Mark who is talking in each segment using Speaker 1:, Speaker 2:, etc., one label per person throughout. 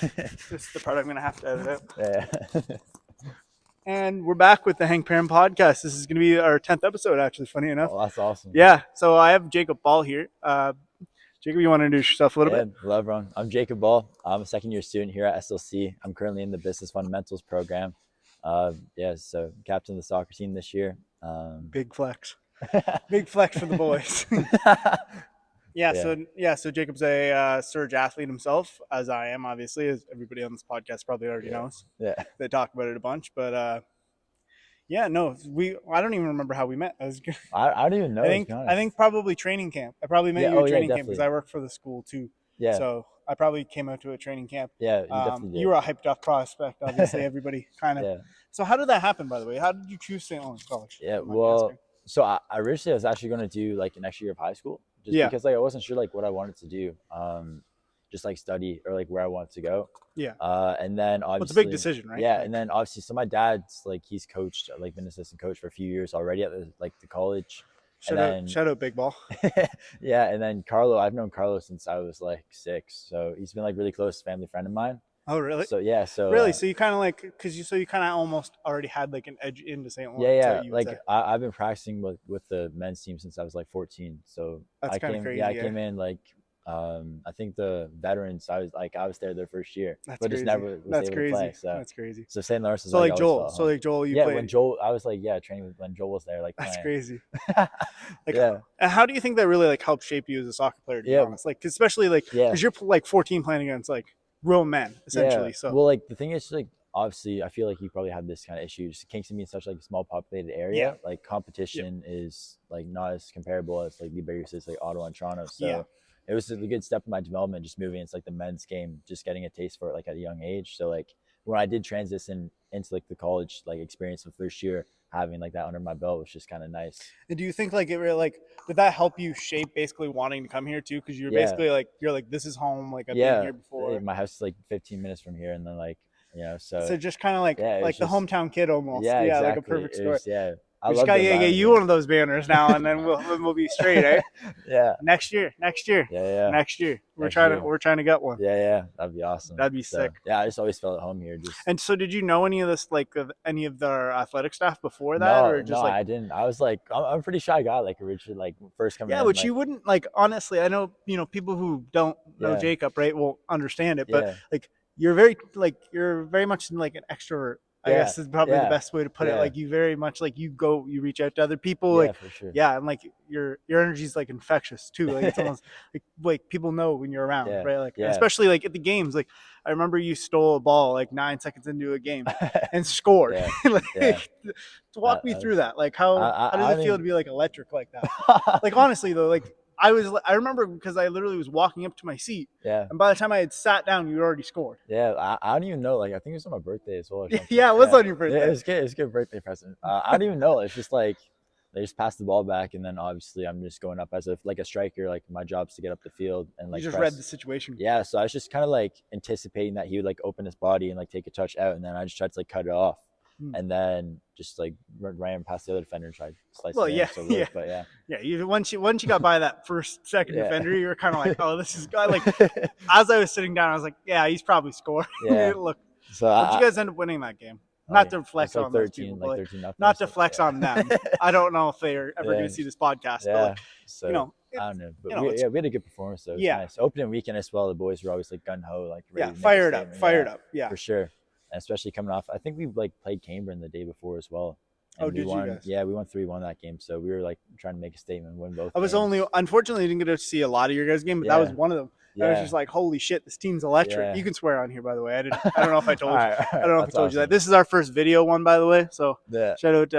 Speaker 1: This is the part I'm going to have to edit out.
Speaker 2: Yeah.
Speaker 1: And we're back with the Perrin podcast. This is going to be our 10th episode, actually, funny enough.
Speaker 2: Oh, that's awesome.
Speaker 1: Yeah, so I have Jacob Ball here. Jacob, you want to introduce yourself a little bit?
Speaker 2: Hello, everyone. I'm Jacob Ball. I'm a second-year student here at SLC. I'm currently in the Business Fundamentals program. So captain of the soccer team this year.
Speaker 1: Big flex. Big flex for the boys. So Jacob's a surge athlete himself, as I am, obviously, as everybody on this podcast probably already knows.
Speaker 2: Yeah.
Speaker 1: They talk about it a bunch, but I don't even remember how we met.
Speaker 2: I don't even know.
Speaker 1: I think probably training camp. I probably met you at training camp because I work for the school too.
Speaker 2: Yeah.
Speaker 1: So I probably came out to a training camp.
Speaker 2: Yeah, you definitely did.
Speaker 1: You were a hyped up prospect, obviously. Everybody kind of. Yeah. So how did that happen, by the way? How did you choose St. Lawrence College?
Speaker 2: Yeah, well, so I originally was actually going to do like an extra year of high school, just because like I wasn't sure like what I wanted to do, just like study or like where I wanted to go.
Speaker 1: Yeah.
Speaker 2: And then obviously
Speaker 1: it's a big decision, right?
Speaker 2: Yeah, and then obviously, so my dad's like he's coached, like been assistant coach for a few years already at the college.
Speaker 1: Shout out Big Ball.
Speaker 2: Yeah, and then Carlo, I've known Carlo since I was like 6, so he's been like really close family friend of mine.
Speaker 1: Oh, really?
Speaker 2: So yeah, so
Speaker 1: really, so you kind of like you kind of almost already had like an edge into St. Lawrence.
Speaker 2: Yeah. Like I've been practicing with the men's team since I was like 14. So
Speaker 1: that's kind of crazy.
Speaker 2: Yeah, I came in like I think the veterans. I was there their first year,
Speaker 1: but
Speaker 2: crazy. Just never was able to play. So
Speaker 1: that's crazy.
Speaker 2: So St. Lawrence is
Speaker 1: so like Joel. So like Joel, you played.
Speaker 2: When Joel, I was like training with when Joel was there. Like
Speaker 1: that's crazy. And how do you think that really like helped shape you as a soccer player? To be honest, like especially like because you're like 14 playing against like real men essentially. So
Speaker 2: well, like the thing is like obviously I feel like you probably had this kind of issue. Just Kingston being such like a small populated area, like competition is like not as comparable as like the bigger cities like Ottawa and Toronto. So it was a good step in my development, just moving into like the men's game, just getting a taste for it like at a young age. So like when I did transition into like the college like experience the first year, having like that under my belt was just kind of nice.
Speaker 1: And do you think like it really like did that help you shape basically wanting to come here too? Because you're basically like you're like this is home. Like I've been here before.
Speaker 2: My house is like 15 minutes from here, and then like so
Speaker 1: just kind of like the hometown kid almost.
Speaker 2: Yeah, exactly.
Speaker 1: Like a perfect story.
Speaker 2: I
Speaker 1: just gotta get you one of those banners now, and then we'll be straight, eh?
Speaker 2: Yeah.
Speaker 1: Next year.
Speaker 2: Yeah.
Speaker 1: Next year. We're trying to get one.
Speaker 2: Yeah. That'd be awesome.
Speaker 1: That'd be sick.
Speaker 2: Yeah, I just always felt at home here.
Speaker 1: And so, did you know any of this, like of any of their athletic staff before that,
Speaker 2: No, I didn't. I was like, I'm a pretty shy guy, like originally, like first coming.
Speaker 1: Yeah, which you wouldn't like. Honestly, I know people who don't know Jacob, right, won't understand it, but like you're very much like an extrovert. I guess is probably the best way to put it. Like you very much like you reach out to other people. Like
Speaker 2: for sure.
Speaker 1: Yeah, and like your energy is like infectious too. Like it's almost like people know when you're around, right? Like especially like at the games. Like I remember you stole a ball like 9 seconds into a game and scored. Walk me through that. Like how does it feel to be like electric like that? Like honestly though, like I remember because I literally was walking up to my seat.
Speaker 2: Yeah.
Speaker 1: And by the time I had sat down, you already scored.
Speaker 2: Yeah. I don't even know. Like I think it was on my birthday as well.
Speaker 1: Yeah, it was on your birthday.
Speaker 2: Yeah, it was a good birthday present. I don't even know. It's just like they just passed the ball back, and then obviously I'm just going up as a striker. Like my job's to get up the field and like.
Speaker 1: You just read the situation.
Speaker 2: Yeah, so I was just kind of like anticipating that he would like open his body and like take a touch out, and then I just tried to like cut it off. And then just like ran past the other defender and tried to slice it. But
Speaker 1: once you got by that second defender, you were kind of like, oh, this is good. Like as I was sitting down, I was like, yeah, he's probably scored. Look, so you guys end up winning that game. Not to flex on 13, those people, but not to flex on them. I don't know if they are ever going to see this podcast. But like,
Speaker 2: so I don't know. But we had a good performance though. It was nice. Opening weekend as well. The boys were always like gun ho, like ready
Speaker 1: fired up. Yeah,
Speaker 2: for sure. And especially coming off, I think we like played Cambridge the day before as well.
Speaker 1: And did you guys?
Speaker 2: Yeah, we won 3-1 that game. So we were like trying to make a statement and win both.
Speaker 1: Unfortunately, didn't get to see a lot of your guys' game, but that was one of them. I was just like, holy shit, this team's electric. Yeah. You can swear on here, by the way. I don't know if I told you. I don't know if I told you that. This is our first video one, by the way. So shout out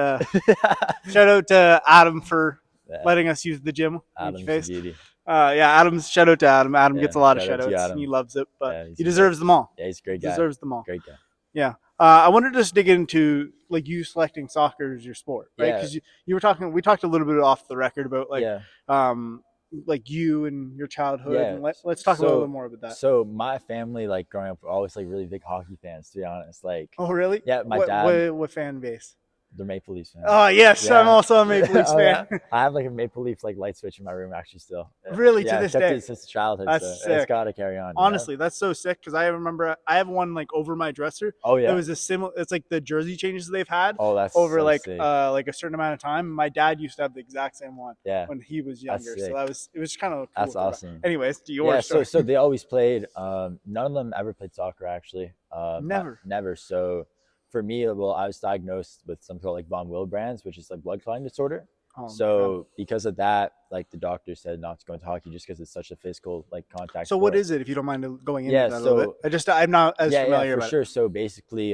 Speaker 1: to Adam for letting us use the gym.
Speaker 2: Adam's beauty.
Speaker 1: Shout out to Adam. Adam gets a lot of shout outs and he loves it, but he deserves them all.
Speaker 2: Yeah, he's a great guy.
Speaker 1: Deserves them all.
Speaker 2: Great guy.
Speaker 1: Yeah. I wanted to just dig into like you selecting soccer as your sport, right? Because we talked a little bit off the record about like you and your childhood.
Speaker 2: Yeah.
Speaker 1: And let's talk a little bit more about that.
Speaker 2: So my family, like growing up, were always like really big hockey fans. To be honest, like.
Speaker 1: Oh really?
Speaker 2: Yeah, my dad.
Speaker 1: What fan base?
Speaker 2: the Maple Leafs fan.
Speaker 1: Oh yes, I'm also a Maple Leafs fan.
Speaker 2: Yeah. I have like a Maple Leaf like light switch in my room actually still.
Speaker 1: Really, to this
Speaker 2: kept
Speaker 1: day.
Speaker 2: it since childhood.
Speaker 1: That's
Speaker 2: so
Speaker 1: sick.
Speaker 2: It's gotta carry on.
Speaker 1: Honestly, that's so sick because I remember I have one like over my dresser.
Speaker 2: Oh yeah.
Speaker 1: It was a similar. It's like the jersey changes they've had.
Speaker 2: Oh, that's
Speaker 1: over
Speaker 2: so
Speaker 1: like
Speaker 2: sick.
Speaker 1: Like a certain amount of time. My dad used to have the exact same one.
Speaker 2: Yeah.
Speaker 1: When he was younger, so it was kind of cool.
Speaker 2: That's awesome.
Speaker 1: Anyways, yours.
Speaker 2: Yeah. So they always played. None of them ever played soccer actually. Never. So for me, well, I was diagnosed with something called like von Willebrand's, which is like blood clotting disorder. Oh, so because of that, like the doctor said not to go into hockey just because it's such a physical like contact.
Speaker 1: So what is it, if you don't mind going into that a little bit? I'm not as familiar.
Speaker 2: Yeah, for sure.
Speaker 1: It.
Speaker 2: So basically,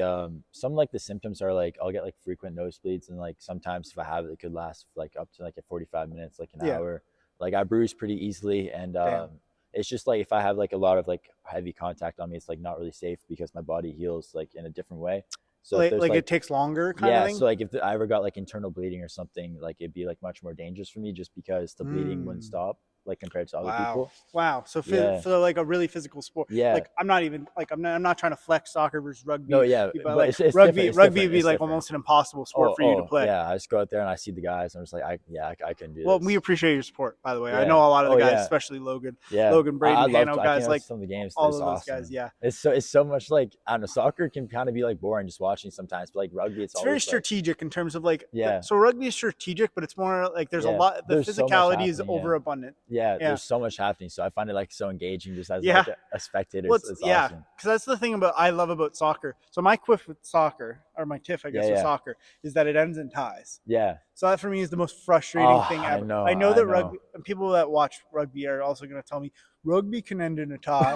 Speaker 2: some like the symptoms are like I'll get like frequent nosebleeds, and like sometimes if I have it, it could last like up to like 45 minutes, like an hour. Like I bruise pretty easily, and it's just like if I have like a lot of like heavy contact on me, it's like not really safe because my body heals like in a different way. So
Speaker 1: like it takes longer kind of thing?
Speaker 2: So like if I ever got like internal bleeding or something, like it'd be like much more dangerous for me just because the bleeding wouldn't stop like compared to other people.
Speaker 1: Wow. So for like a really physical sport, like I'm not trying to flex soccer versus rugby.
Speaker 2: No, yeah,
Speaker 1: but like it's rugby would be like almost an impossible sport for you to play.
Speaker 2: Yeah, I just go out there and I see the guys, and I'm just like, I couldn't do this.
Speaker 1: Well, we appreciate your support, by the way. I know a lot of the guys, especially Logan, Braden, Hano guys, like
Speaker 2: some of the games.
Speaker 1: All of those guys, yeah.
Speaker 2: It's so much like I don't know. Soccer can kind of be like boring just watching sometimes, but like rugby, it's
Speaker 1: very strategic in terms of like so rugby is strategic, but it's more like there's a lot. The physicality is overabundant.
Speaker 2: Yeah, there's so much happening, so I find it like so engaging just as like a spectator. It's awesome.
Speaker 1: Because that's the thing I love about soccer. So my quiff with soccer, or my tiff, I guess, with soccer, is that it ends in ties.
Speaker 2: Yeah.
Speaker 1: So that for me is the most frustrating thing ever. I know that rugby, and people that watch rugby are also going to tell me rugby can end in a tie.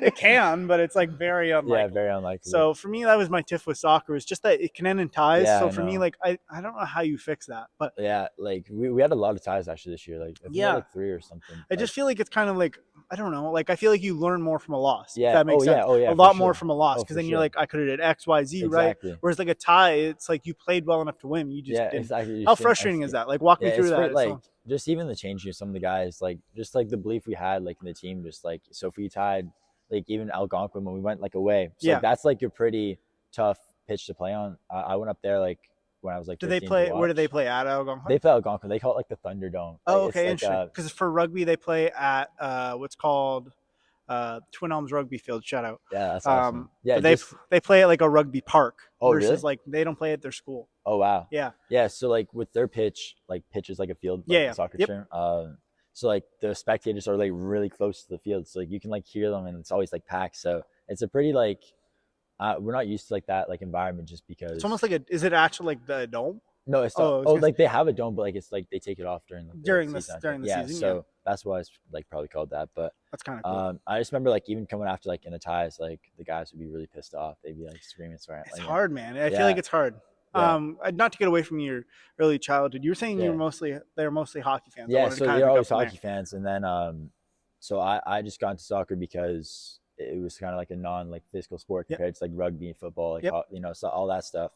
Speaker 1: It can, but it's like very unlikely.
Speaker 2: Yeah, very unlikely.
Speaker 1: So for me, that was my tiff with soccer. It's just that it can end in ties. Yeah, so for me, like I don't know how you fix that, but
Speaker 2: yeah, like we had a lot of ties actually this year. Like I think like 3 or something.
Speaker 1: I just feel like it's kind of like I don't know. Like I feel like you learn more from a loss.
Speaker 2: Yeah,
Speaker 1: if that makes sense.
Speaker 2: Yeah,
Speaker 1: a lot more from a loss because then you're like I could have did X, Y, Z, right? Whereas like a tie, it's like you played well enough to win. You just didn't.
Speaker 2: Exactly.
Speaker 1: How frustrating is that? Like walk me through that.
Speaker 2: Like just even the changing of some of the guys, like just like the belief we had like in the team, just like so if we tied like even Algonquin when we went like away, so like, that's like a pretty tough pitch to play on. I went up there like when I was like.
Speaker 1: Do they play? Where do they play at Algonquin?
Speaker 2: They play Algonquin. They call it like the Thunderdome.
Speaker 1: Oh, okay, interesting. Because for rugby they play at what's called Twin Elms Rugby Field. Shout out.
Speaker 2: Yeah, that's awesome.
Speaker 1: Yeah, they play at like a rugby park.
Speaker 2: Oh,
Speaker 1: versus
Speaker 2: really?
Speaker 1: Like they don't play at their school.
Speaker 2: Oh wow.
Speaker 1: Yeah.
Speaker 2: Yeah. So like with their pitch is like a field. Like a soccer term. So like the spectators are like really close to the field, so like you can like hear them, and it's always like packed. So it's a pretty like we're not used to like that like environment just because
Speaker 1: it's almost like is it actually like the dome?
Speaker 2: No, it's not. Like they have a dome, but like it's like they take it off during the season.
Speaker 1: Yeah,
Speaker 2: so that's why it's like probably called that. But
Speaker 1: that's kind of cool.
Speaker 2: I just remember like even coming after like in the ties, like the guys would be really pissed off. They'd be like screaming, swearing.
Speaker 1: It's hard, man. I feel like it's hard. Yeah. Not to get away from your early childhood, you were saying they're mostly hockey fans.
Speaker 2: Yeah, so they're always hockey fans, and then so I just got into soccer because it was kind of like a non like physical sport compared to like rugby and football, like you know, so all that stuff.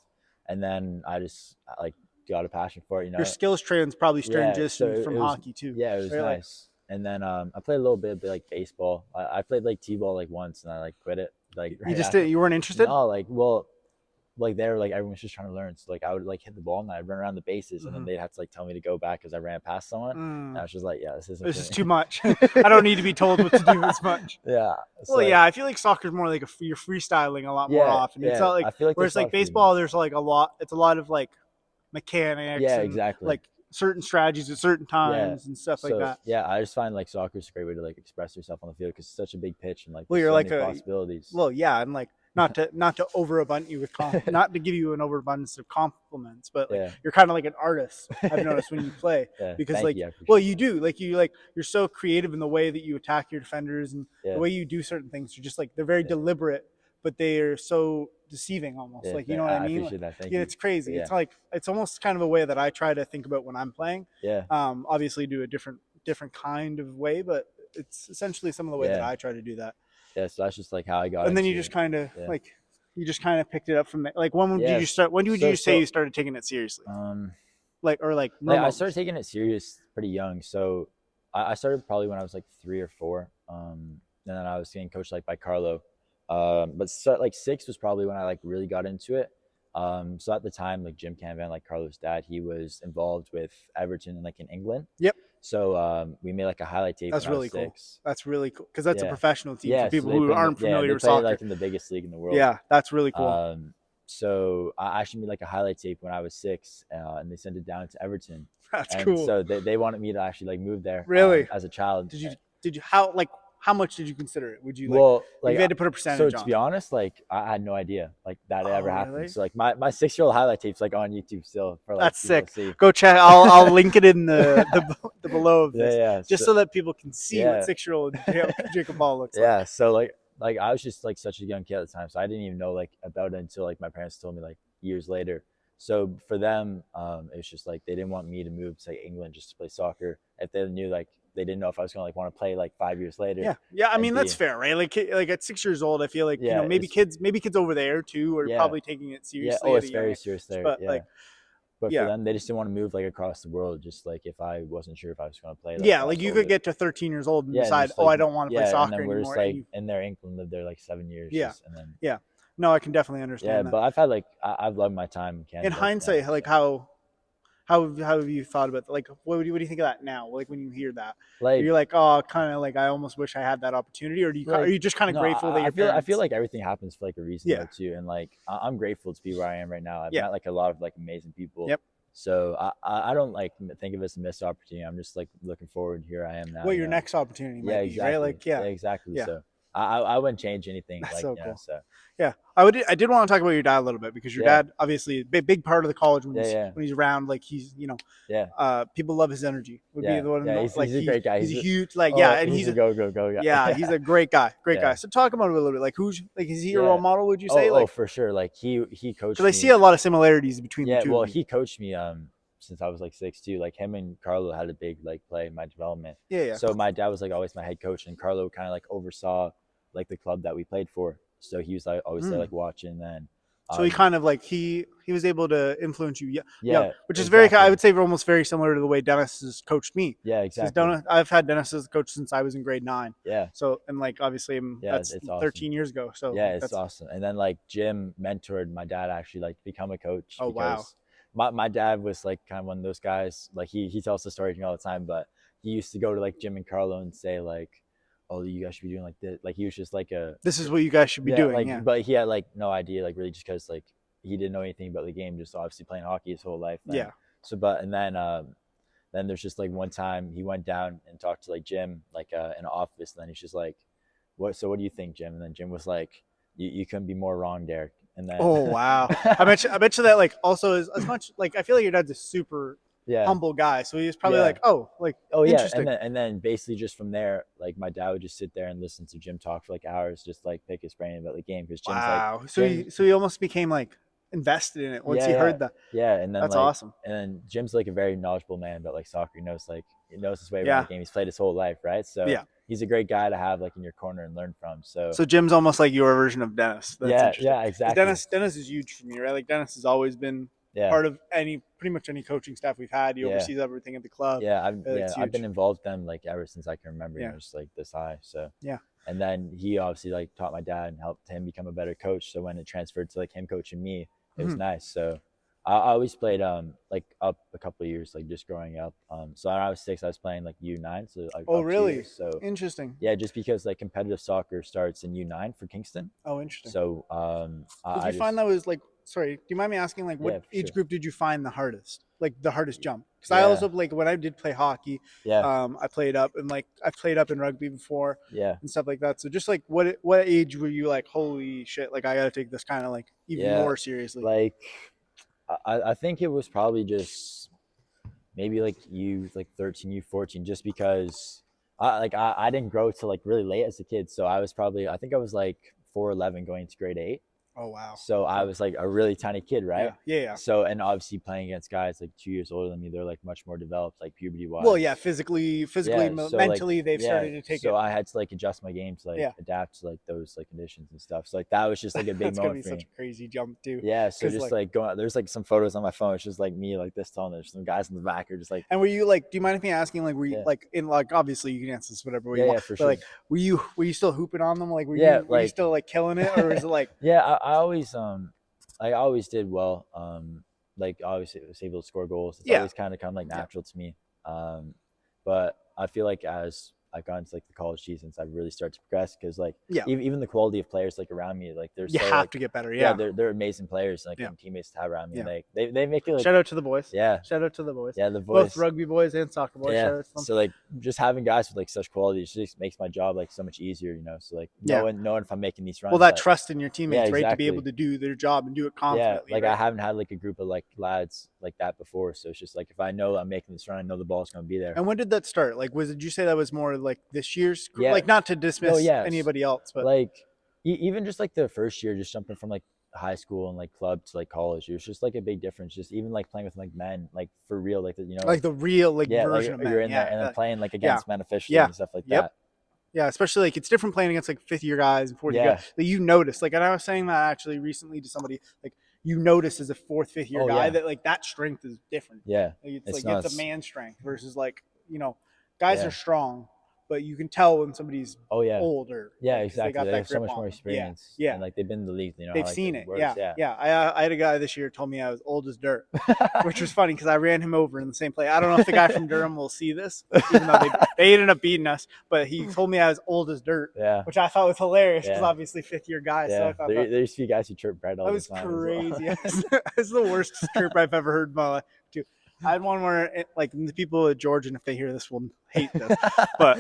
Speaker 2: And then I just like got a passion for it. You know,
Speaker 1: your skills trans probably transitioned from hockey too.
Speaker 2: Yeah, it was nice. And then I played a little bit like baseball. I played like t-ball like once, and I like quit it. Like
Speaker 1: you weren't interested?
Speaker 2: No, like they were like everyone's just trying to learn, so like I would like hit the ball and I'd run around the bases, and then they'd have to like tell me to go back because I ran past someone. And I was just like, this is
Speaker 1: too much. I don't need to be told what to do as much.
Speaker 2: Yeah.
Speaker 1: Well, I feel like soccer's more like you're freestyling a lot more often. It's not like, I feel like whereas like baseball, there's like a lot. It's a lot of like mechanics.
Speaker 2: Yeah,
Speaker 1: and,
Speaker 2: exactly.
Speaker 1: Like certain strategies at certain times and stuff like that.
Speaker 2: Yeah, I just find like soccer's a great way to like express yourself on the field because it's such a big pitch and like
Speaker 1: you're
Speaker 2: so
Speaker 1: like
Speaker 2: many possibilities.
Speaker 1: Well, yeah, and like. Not to overabundant you with not to give you an overabundance of compliments, but like you're kind of like an artist. I've noticed when you play because you do you're so creative in the way that you attack your defenders and the way you do certain things. You're just like they're very deliberate, but they are so deceiving almost. Like you know what I mean?
Speaker 2: Appreciate that. Thank you.
Speaker 1: It's crazy. It's like it's almost kind of a way that I try to think about when I'm playing.
Speaker 2: Yeah.
Speaker 1: Obviously, do a different kind of way, but it's essentially some of the way that I try to do that.
Speaker 2: Yeah, so that's just like how I got.
Speaker 1: And then you just kind of picked it up from there. Like when did you start? When would you say you started taking it seriously? I
Speaker 2: started taking it serious pretty young. So I started probably when I was like 3 or 4. And then I was getting coached like by Carlo. But like 6 was probably when I like really got into it. So at the time, like Jim Canvan, like Carlos' dad, he was involved with Everton and like in England.
Speaker 1: Yep.
Speaker 2: So we made like a highlight tape.
Speaker 1: That's
Speaker 2: when
Speaker 1: really
Speaker 2: I was
Speaker 1: cool.
Speaker 2: 6.
Speaker 1: That's really cool because that's a professional team for
Speaker 2: So
Speaker 1: people
Speaker 2: they
Speaker 1: who
Speaker 2: play
Speaker 1: aren't familiar
Speaker 2: they
Speaker 1: with
Speaker 2: play
Speaker 1: soccer.
Speaker 2: like in the biggest league in the world.
Speaker 1: Yeah, that's really cool.
Speaker 2: So I actually made like a highlight tape when I was 6, and they sent it down to Everton.
Speaker 1: That's
Speaker 2: and
Speaker 1: cool.
Speaker 2: So they wanted me to actually like move there.
Speaker 1: Really?
Speaker 2: As a child.
Speaker 1: Did you how much did you consider it? Would you
Speaker 2: like
Speaker 1: you had to put a percentage on?
Speaker 2: So to be honest, like I had no idea like that ever happened.
Speaker 1: Really?
Speaker 2: So like my 6-year-old highlight tape's like on YouTube still for like
Speaker 1: that's sick.
Speaker 2: To see.
Speaker 1: Go check. I'll link it in the below of this.
Speaker 2: Yeah.
Speaker 1: Just so that people can see what 6-year-old Jacob Ball looks like.
Speaker 2: Yeah. So like I was just like such a young kid at the time, so I didn't even know like about it until like my parents told me like years later. So for them, it was just like they didn't want me to move to like England just to play soccer. If they knew like they didn't know if I was gonna like want to play like 5 years later.
Speaker 1: Yeah. I mean that's fair, right? Like at 6 years old, I feel like you know maybe kids over there too are probably taking it seriously.
Speaker 2: Yeah. Oh, it's very serious there.
Speaker 1: But
Speaker 2: but for them, they just didn't want to move like across the world. Just like if I wasn't sure if I was going to play.
Speaker 1: Like, like you could get to 13 years old and decide, I don't want to play soccer
Speaker 2: and then we're
Speaker 1: anymore.
Speaker 2: Just like in their England, lived there like 7 years. And then
Speaker 1: no, I can definitely understand.
Speaker 2: But I've had like I've loved my time in Canada.
Speaker 1: In hindsight, like how have you thought about that? Like what do you think of that now? Like when you hear that, like you're like, oh, kind of like I almost wish I had that opportunity, or are you just kind of grateful that
Speaker 2: I feel like everything happens for like a reason though, too, and like I'm grateful to be where I am right now. I've met like a lot of like amazing people.
Speaker 1: Yep.
Speaker 2: So I don't like think of it as a missed opportunity. I'm just like looking forward. Here I am now.
Speaker 1: What your next opportunity might be, right? Like
Speaker 2: exactly. Yeah. So I wouldn't change anything.
Speaker 1: That's
Speaker 2: like,
Speaker 1: so cool.
Speaker 2: So
Speaker 1: yeah, I did want to talk about your dad a little bit because your dad obviously a big part of the college when he's around. Like he's people love his energy. Would be the one.
Speaker 2: He's a great guy.
Speaker 1: He's a huge and he's
Speaker 2: a go guy.
Speaker 1: Yeah, he's a great guy. Guy. So talk about it a little bit. Like who's is he your role model? Would you say?
Speaker 2: For sure. Like he coached.
Speaker 1: Because I see a lot of similarities between the two.
Speaker 2: Well, he coached me since I was like 6 too. Like him and Carlo had a big like play in my development.
Speaker 1: Yeah.
Speaker 2: So my dad was like always my head coach, and Carlo kind of like oversaw like the club that we played for. So he was like always there like watching. Then
Speaker 1: so he kind of like he was able to influence you.
Speaker 2: Yeah,
Speaker 1: which is very, I would say, almost very similar to the way Dennis has coached me.
Speaker 2: Yeah, exactly.
Speaker 1: I've had Dennis as a coach since I was in grade 9.
Speaker 2: Yeah.
Speaker 1: So and like obviously that's
Speaker 2: it's
Speaker 1: 13 years ago. So
Speaker 2: it's awesome. And then like Jim mentored my dad actually like to become a coach.
Speaker 1: Oh wow.
Speaker 2: My dad was like kind of one of those guys. Like he tells the story to me all the time, but he used to go to like Jim and Carlo and say like, oh, you guys should be doing like this. Like he was just like
Speaker 1: this is what you guys should be doing.
Speaker 2: Like, but he had like no idea, like really just because like he didn't know anything about the game, just obviously playing hockey his whole life. So, and then there's just like one time he went down and talked to like Jim, like in an office. And then he's just like, what do you think, Jim? And then Jim was like, you couldn't be more wrong, Derek. And then,
Speaker 1: oh, wow. I bet you that like also as much like, I feel like your dad's a super humble guy. So he was probably like, interesting.
Speaker 2: And then basically just from there, like my dad would just sit there and listen to Jim talk for like hours, just like pick his brain about the game. Because Jim's like,
Speaker 1: so he almost became like invested in it once he heard that.
Speaker 2: Yeah. And then
Speaker 1: that's awesome.
Speaker 2: And then Jim's like a very knowledgeable man about like soccer. He knows his way around the game. He's played his whole life. Right. So he's a great guy to have like in your corner and learn from. So
Speaker 1: Jim's almost like your version of Dennis. That's
Speaker 2: yeah, exactly.
Speaker 1: Dennis is huge for me, right? Like Dennis has always been part of pretty much any coaching staff we've had. He oversees everything at the club.
Speaker 2: I've been involved with them like ever since I can remember. Just like this high. So and then he obviously like taught my dad and helped him become a better coach. So when it transferred to like him coaching me, it was nice. So I always played like up a couple of years, like just growing up. So when I was 6, I was playing like U9. So like,
Speaker 1: oh really?
Speaker 2: Years. So
Speaker 1: interesting.
Speaker 2: Yeah, just because like competitive soccer starts in U9 for Kingston.
Speaker 1: Oh, interesting.
Speaker 2: So
Speaker 1: did you find that was like, sorry, do you mind me asking like what age group did you find the hardest? Like the hardest jump? Because I also like when I did play hockey, I played up and like I played up in rugby before, and stuff like that. So just like what age were you like, holy shit, like I got to take this kind of like even more seriously?
Speaker 2: Like I think it was probably just maybe like 13, 14, just because I didn't grow till like really late as a kid. So I think I was like 4'11" going to grade 8.
Speaker 1: Oh wow!
Speaker 2: So I was like a really tiny kid, right?
Speaker 1: Yeah.
Speaker 2: So and obviously playing against guys like 2 years older than me, they're like much more developed, like puberty wise.
Speaker 1: Well, yeah, physically, mentally, like, they've started to take it.
Speaker 2: So I had to like adjust my game to like adapt to like those like conditions and stuff. So like that was just like a big moment. That's gonna
Speaker 1: be such a crazy jump too.
Speaker 2: Yeah. So just like going, there's like some photos on my phone. It's just like me like this tall, and there's some guys in the back are just like.
Speaker 1: And were you like? Do you mind if me asking? Like, were you like in like obviously you can answer this whatever way you want.
Speaker 2: For
Speaker 1: sure. Like, were you still hooping on them? Like, were you still like killing it, or is it like?
Speaker 2: Yeah, I always I always did well. Like obviously was able to score goals. It's always kind of come like natural to me. But I feel like as I've gone to like the college seasons, I've really started to progress because like even the quality of players like around me, like
Speaker 1: you have
Speaker 2: like,
Speaker 1: to get better.
Speaker 2: They're amazing players, like and teammates to have around me. Like they make it. Like,
Speaker 1: shout out to the boys.
Speaker 2: Yeah,
Speaker 1: shout out to the boys.
Speaker 2: Yeah, the boys.
Speaker 1: Both rugby boys and soccer boys. Shout out to them.
Speaker 2: So like just having guys with like such quality just makes my job like so much easier, you know. So like knowing if I'm making these runs.
Speaker 1: Well, that trust in your teammates, right, to be able to do their job and do it confidently.
Speaker 2: Yeah, like I haven't had like a group of like lads like that before, so it's just like if I know I'm making this run, I know the ball's gonna be there.
Speaker 1: And when did that start? Like, did you say that was more like this year's? Yeah. Like, not to dismiss anybody else, but
Speaker 2: like even just like the first year, just jumping from like high school and like club to like college, it was just like a big difference. Just even like playing with like men, like for real, like you know,
Speaker 1: like the real like version of men.
Speaker 2: You're in there and then playing like against men officially and stuff like that.
Speaker 1: Yeah, especially like it's different playing against like 5th year guys and 4th year guys that you notice. Like, and I was saying that actually recently to somebody, like you notice as a 4th, 5th year guy that like that strength is different.
Speaker 2: Yeah,
Speaker 1: it's like it's a man strength versus like, you know, guys are strong, but you can tell when somebody's older.
Speaker 2: Yeah, exactly. They have so much more experience.
Speaker 1: Yeah.
Speaker 2: And like they've been in the league, you know.
Speaker 1: They've seen it. Yeah. I had a guy this year told me I was old as dirt, which was funny because I ran him over in the same play. I don't know if the guy from Durham will see this, even though they ended up beating us, but he told me I was old as dirt, which I thought was hilarious because obviously 5th year guy.
Speaker 2: Yeah.
Speaker 1: So I thought
Speaker 2: there's a few guys who chirp Brett all the time.
Speaker 1: That was crazy. Well. It's the worst chirp I've ever heard in my life, too. I had one where, like, the people at Georgian, if they hear this, will hate this. But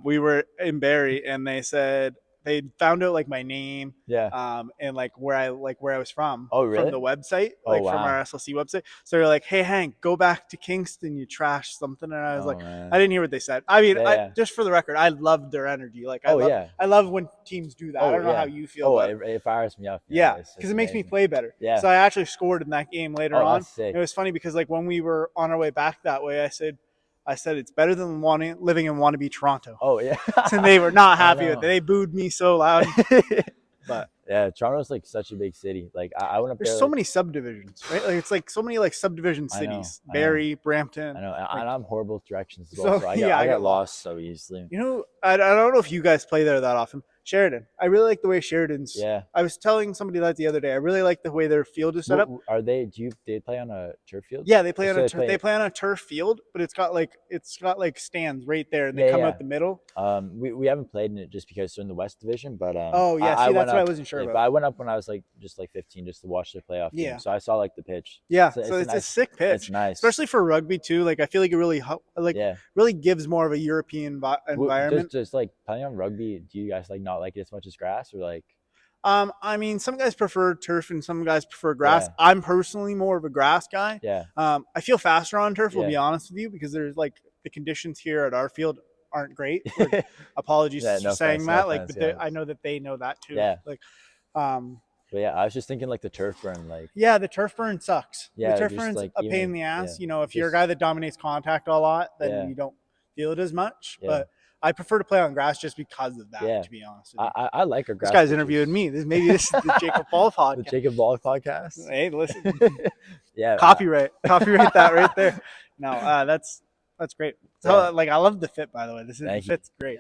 Speaker 1: we were in Barrie, and they said they found out like my name, and like where I was from.
Speaker 2: Oh, really?
Speaker 1: From the website, from our SLC website. So they're like, "Hey, Hank, go back to Kingston. You trashed something." And I was like, man. I didn't hear what they said. I mean, just for the record, I loved their energy. Like, I love when teams do that. I don't know how you feel.
Speaker 2: It fires me up.
Speaker 1: Yeah, because it makes me play better. Yeah. So I actually scored in that game later on. It was funny because like when we were on our way back that way, I said it's better than living in wannabe Toronto.
Speaker 2: Oh, yeah.
Speaker 1: And they were not happy with it. They booed me so loud. But
Speaker 2: yeah, Toronto's like such a big city. Like I went up there.
Speaker 1: There's so many subdivisions, right? Like it's like so many like subdivision cities. Barrie, Brampton.
Speaker 2: I know. And I'm horrible with directions as well. So I got lost so easily.
Speaker 1: You know, I don't know if you guys play there that often. Sheridan. I really like the way Sheridan's.
Speaker 2: Yeah.
Speaker 1: I was telling somebody that the other day. I really like the way their field is set up.
Speaker 2: Are they? They play on a turf field?
Speaker 1: Yeah, they play on they play on a turf field, but it's got like stands right there, and they come out the middle.
Speaker 2: We haven't played in it just because they're in the West Division, but
Speaker 1: that's what I wasn't sure about.
Speaker 2: But I went up when I was like just like 15 just to watch their playoff game. So I saw like the pitch.
Speaker 1: Yeah, so it's a sick pitch.
Speaker 2: It's nice,
Speaker 1: especially for rugby too. Like I feel like it really really gives more of a European environment.
Speaker 2: Just like playing on rugby, do you guys like not like it as much as grass or like?
Speaker 1: I mean, some guys prefer turf and some guys prefer grass. Yeah. I'm personally more of a grass guy.
Speaker 2: Yeah.
Speaker 1: I feel faster on turf, we'll be honest with you, because there's like the conditions here at our field aren't great. Like, apologies for saying that. But I know that they know that too.
Speaker 2: Yeah.
Speaker 1: Like,
Speaker 2: but yeah, I was just thinking like the turf burn, like.
Speaker 1: Yeah, the turf burn sucks.
Speaker 2: Yeah,
Speaker 1: the turf burn's like, a pain in the ass. You know, if you're a guy that dominates contact a lot, then you don't feel it as much. Yeah. But I prefer to play on grass just because of that, to be honest with you.
Speaker 2: I like a grass.
Speaker 1: This guy's interviewing me. Maybe this is the Jacob Ball podcast.
Speaker 2: The Jacob Ball podcast.
Speaker 1: Hey, listen.
Speaker 2: Yeah.
Speaker 1: Copyright that right there. No, that's great. So, like, I love the fit, by the way. The fit's great.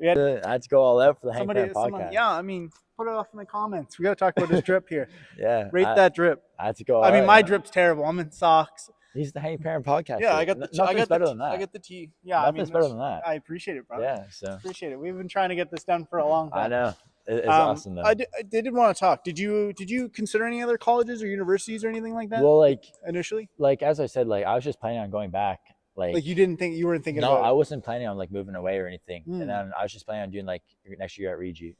Speaker 2: I had to go all out for the Hank Perrin podcast.
Speaker 1: Yeah, I mean, put it off in the comments. We got to talk about his drip here.
Speaker 2: Yeah.
Speaker 1: Rate that drip.
Speaker 2: I had to go.
Speaker 1: I mean, my drip's terrible. I'm in socks.
Speaker 2: He's the Hank Perrin podcast.
Speaker 1: Yeah, I got
Speaker 2: better than that.
Speaker 1: I get the tea. Yeah,
Speaker 2: nothing's better than that.
Speaker 1: I appreciate it, brother.
Speaker 2: Yeah, so
Speaker 1: appreciate it. We've been trying to get this done for a long time.
Speaker 2: I know. It's awesome though.
Speaker 1: I did want to talk. Did you consider any other colleges or universities or anything like that?
Speaker 2: Well, like
Speaker 1: initially,
Speaker 2: like as I said, like I was just planning on going back. Like
Speaker 1: you weren't thinking.
Speaker 2: No,
Speaker 1: about
Speaker 2: I wasn't planning on like moving away or anything. And then I was just planning on doing like next year at Regi.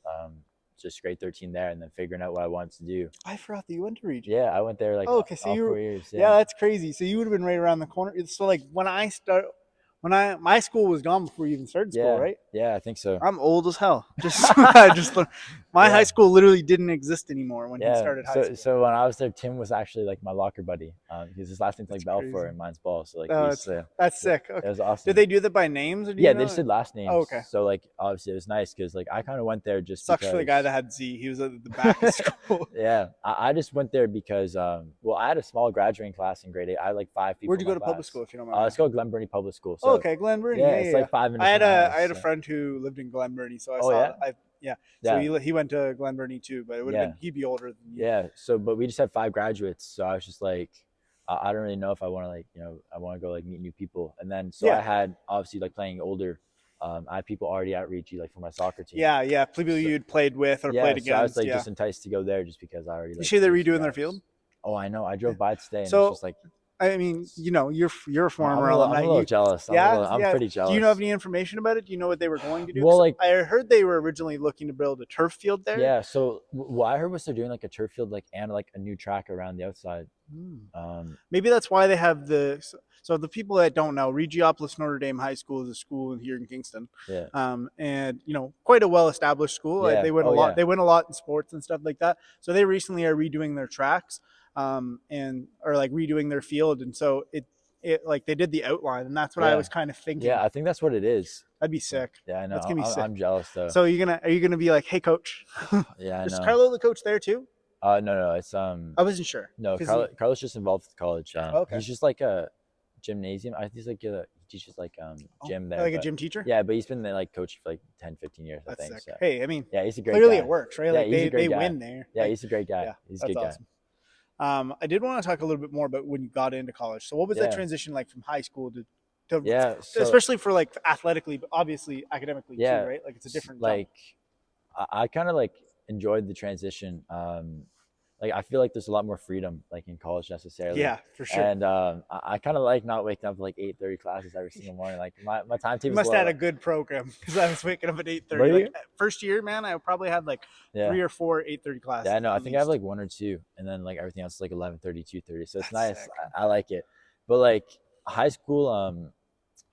Speaker 2: Just grade 13 there, and then figuring out what I wanted to do.
Speaker 1: I forgot that you went to Regi.
Speaker 2: Yeah, I went there like
Speaker 1: all 4 years. Yeah, that's crazy. So you would have been right around the corner. So like my school was gone before you even started school, right?
Speaker 2: Yeah, I think so.
Speaker 1: I'm old as hell. My high school literally didn't exist anymore when he started high school.
Speaker 2: So when I was there, Tim was actually like my locker buddy. His last name's like Balfour and mine's Ball. So like
Speaker 1: that's sick. Okay.
Speaker 2: It was awesome.
Speaker 1: Did they do that by names? Or
Speaker 2: they just did last names.
Speaker 1: Oh, okay.
Speaker 2: So like obviously it was nice because like I kind of went there just
Speaker 1: sucks for the guy that had Z. He was at the back of school.
Speaker 2: Yeah, I just went there because I had a small graduating class in grade 8. I had like 5 people.
Speaker 1: Where'd you go to public school if you don't mind?
Speaker 2: It's called Glen Burnie Public School. So,
Speaker 1: okay, Glen Burnie.
Speaker 2: Yeah, it's like 5 minutes.
Speaker 1: I had a friend who lived in Glen Burnie, so I Yeah. So he went to Glen Burnie too, but it would have been, he'd be older than you.
Speaker 2: Yeah. So, but we just had 5 graduates. So I was just like, I don't really know if I want to like, I want to go like meet new people. And then, so I had obviously like playing older, I had people already at Ricci, like for my soccer team.
Speaker 1: Yeah. People you'd played with or played against.
Speaker 2: So I was like just enticed to go there just because I already.
Speaker 1: You see they're redoing their field?
Speaker 2: Oh, I know. I drove by today, and
Speaker 1: so,
Speaker 2: it's just like.
Speaker 1: I mean, you're a former
Speaker 2: alumni. I'm a little jealous. I'm pretty jealous.
Speaker 1: Do you know any information about it? Do you know what they were going to do?
Speaker 2: Well, like
Speaker 1: I heard they were originally looking to build a turf field there.
Speaker 2: Yeah. So what I heard was they're doing like a turf field, like and like a new track around the outside.
Speaker 1: Maybe that's why they have the. So the people that don't know, Regiopolis Notre Dame High School is a school here in Kingston.
Speaker 2: Yeah.
Speaker 1: And quite a well-established school. Yeah. They win a lot. Yeah. They win a lot in sports and stuff like that. So they recently are redoing their tracks. And or like redoing their field, and so it like they did the outline, and that's what I was kind of thinking.
Speaker 2: Yeah, I think that's what it is.
Speaker 1: That'd be sick.
Speaker 2: Yeah, I know.
Speaker 1: That's gonna be sick.
Speaker 2: I'm jealous though.
Speaker 1: So are you gonna be like, hey, coach?
Speaker 2: Yeah, I know.
Speaker 1: Is Carlo the coach there too?
Speaker 2: No, it's
Speaker 1: I wasn't sure.
Speaker 2: No, Carlo's just involved with college.
Speaker 1: Okay.
Speaker 2: He's just like a gymnasium. I think he's like he teaches like gym there.
Speaker 1: Like a gym teacher.
Speaker 2: Yeah, but he's been like coaching for like 10, 15 years.
Speaker 1: That's
Speaker 2: I think.
Speaker 1: Sick.
Speaker 2: So.
Speaker 1: Hey, I mean,
Speaker 2: yeah, he's a great.
Speaker 1: Clearly,
Speaker 2: guy.
Speaker 1: It works, right?
Speaker 2: Yeah,
Speaker 1: like they win there.
Speaker 2: Yeah, he's a great guy. Yeah, he's a good guy.
Speaker 1: I did want to talk a little bit more about when you got into college. So what was that transition like from high school to especially for like athletically, but obviously academically too, right? Like it's a different
Speaker 2: like I kind of like enjoyed the transition. Like I feel like there's a lot more freedom like in college necessarily.
Speaker 1: Yeah, for sure.
Speaker 2: And I kind of like not waking up like 8:30 classes every single morning. Like my timetable.
Speaker 1: You must have had a good program because I was waking up at 8:30. Like, first year, man, I probably had like 3 or 4 8:30 classes.
Speaker 2: Yeah, no, I think I have like 1 or 2, and then like everything else is like 11:30, 2:30. So it's nice. I like it. But like high school,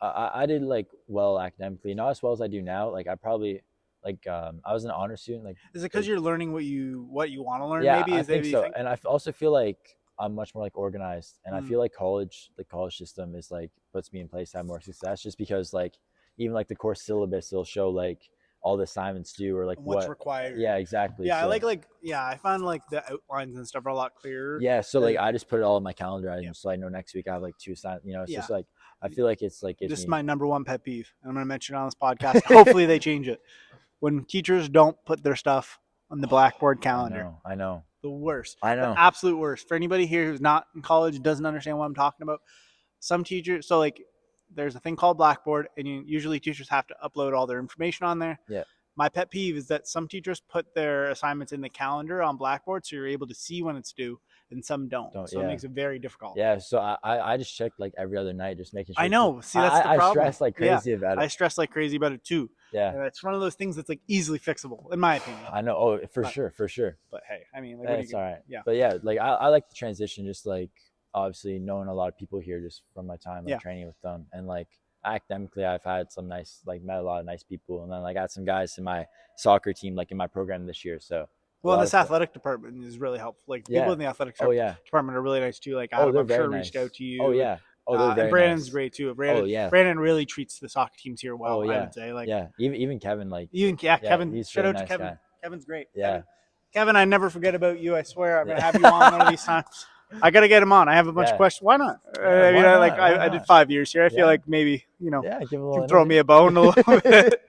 Speaker 2: I did like well academically, not as well as I do now. Like I probably. Like I was an honor student. Like,
Speaker 1: is it because you're learning what you want to learn?
Speaker 2: Yeah,
Speaker 1: maybe
Speaker 2: I think so. And I also feel like I'm much more like organized, and I feel like the college system is like puts me in place to have more success, just because like even like the course syllabus will show like all the assignments due or like
Speaker 1: what's required.
Speaker 2: Yeah, exactly.
Speaker 1: Yeah, so, I found like the outlines and stuff are a lot clearer.
Speaker 2: Yeah, so like I just put it all in my calendar items, so I know next week I have like 2 assignments. It's just like I feel like it's like
Speaker 1: this is my number 1 pet peeve. I'm gonna mention it on this podcast. Hopefully they change it. When teachers don't put their stuff on the Blackboard calendar.
Speaker 2: I know.
Speaker 1: The worst.
Speaker 2: I know.
Speaker 1: The absolute worst. For anybody here who's not in college, doesn't understand what I'm talking about. Some teachers, so like there's a thing called Blackboard, and usually teachers have to upload all their information on there.
Speaker 2: Yeah.
Speaker 1: My pet peeve is that some teachers put their assignments in the calendar on Blackboard, so you're able to see when it's due, and some don't. So it makes it very difficult.
Speaker 2: Yeah, so I just check like every other night, just making sure.
Speaker 1: I know. See, that's the problem.
Speaker 2: I stress like crazy about it.
Speaker 1: I stress like crazy about it too.
Speaker 2: Yeah.
Speaker 1: And it's one of those things that's like easily fixable, in my opinion.
Speaker 2: I know. Oh, for sure.
Speaker 1: But hey, I mean, like,
Speaker 2: it's all right.
Speaker 1: Yeah.
Speaker 2: But yeah, like I like the transition, just like obviously knowing a lot of people here just from my time like training with them, and like academically I've had some nice, like met a lot of nice people, and then like I had some guys in my soccer team, like in my program this year. So
Speaker 1: well, this athletic department is really helpful. Like people in the athletic department are really nice too. Like I'm sure reached out to you.
Speaker 2: Oh yeah. Oh, they're very
Speaker 1: and Brandon's
Speaker 2: nice.
Speaker 1: Great too. Brandon really treats the soccer teams here well. I would say, like,
Speaker 2: even Kevin, like,
Speaker 1: Kevin.
Speaker 2: He's
Speaker 1: shout
Speaker 2: really
Speaker 1: out to
Speaker 2: nice
Speaker 1: Kevin.
Speaker 2: Guy.
Speaker 1: Kevin's great.
Speaker 2: Yeah,
Speaker 1: Kevin, I never forget about you. I swear, I'm gonna have you on one of these times. I gotta get him on. I have a bunch of questions. Why not? I did 5 years here. I feel like maybe you can throw me a bone a little bit.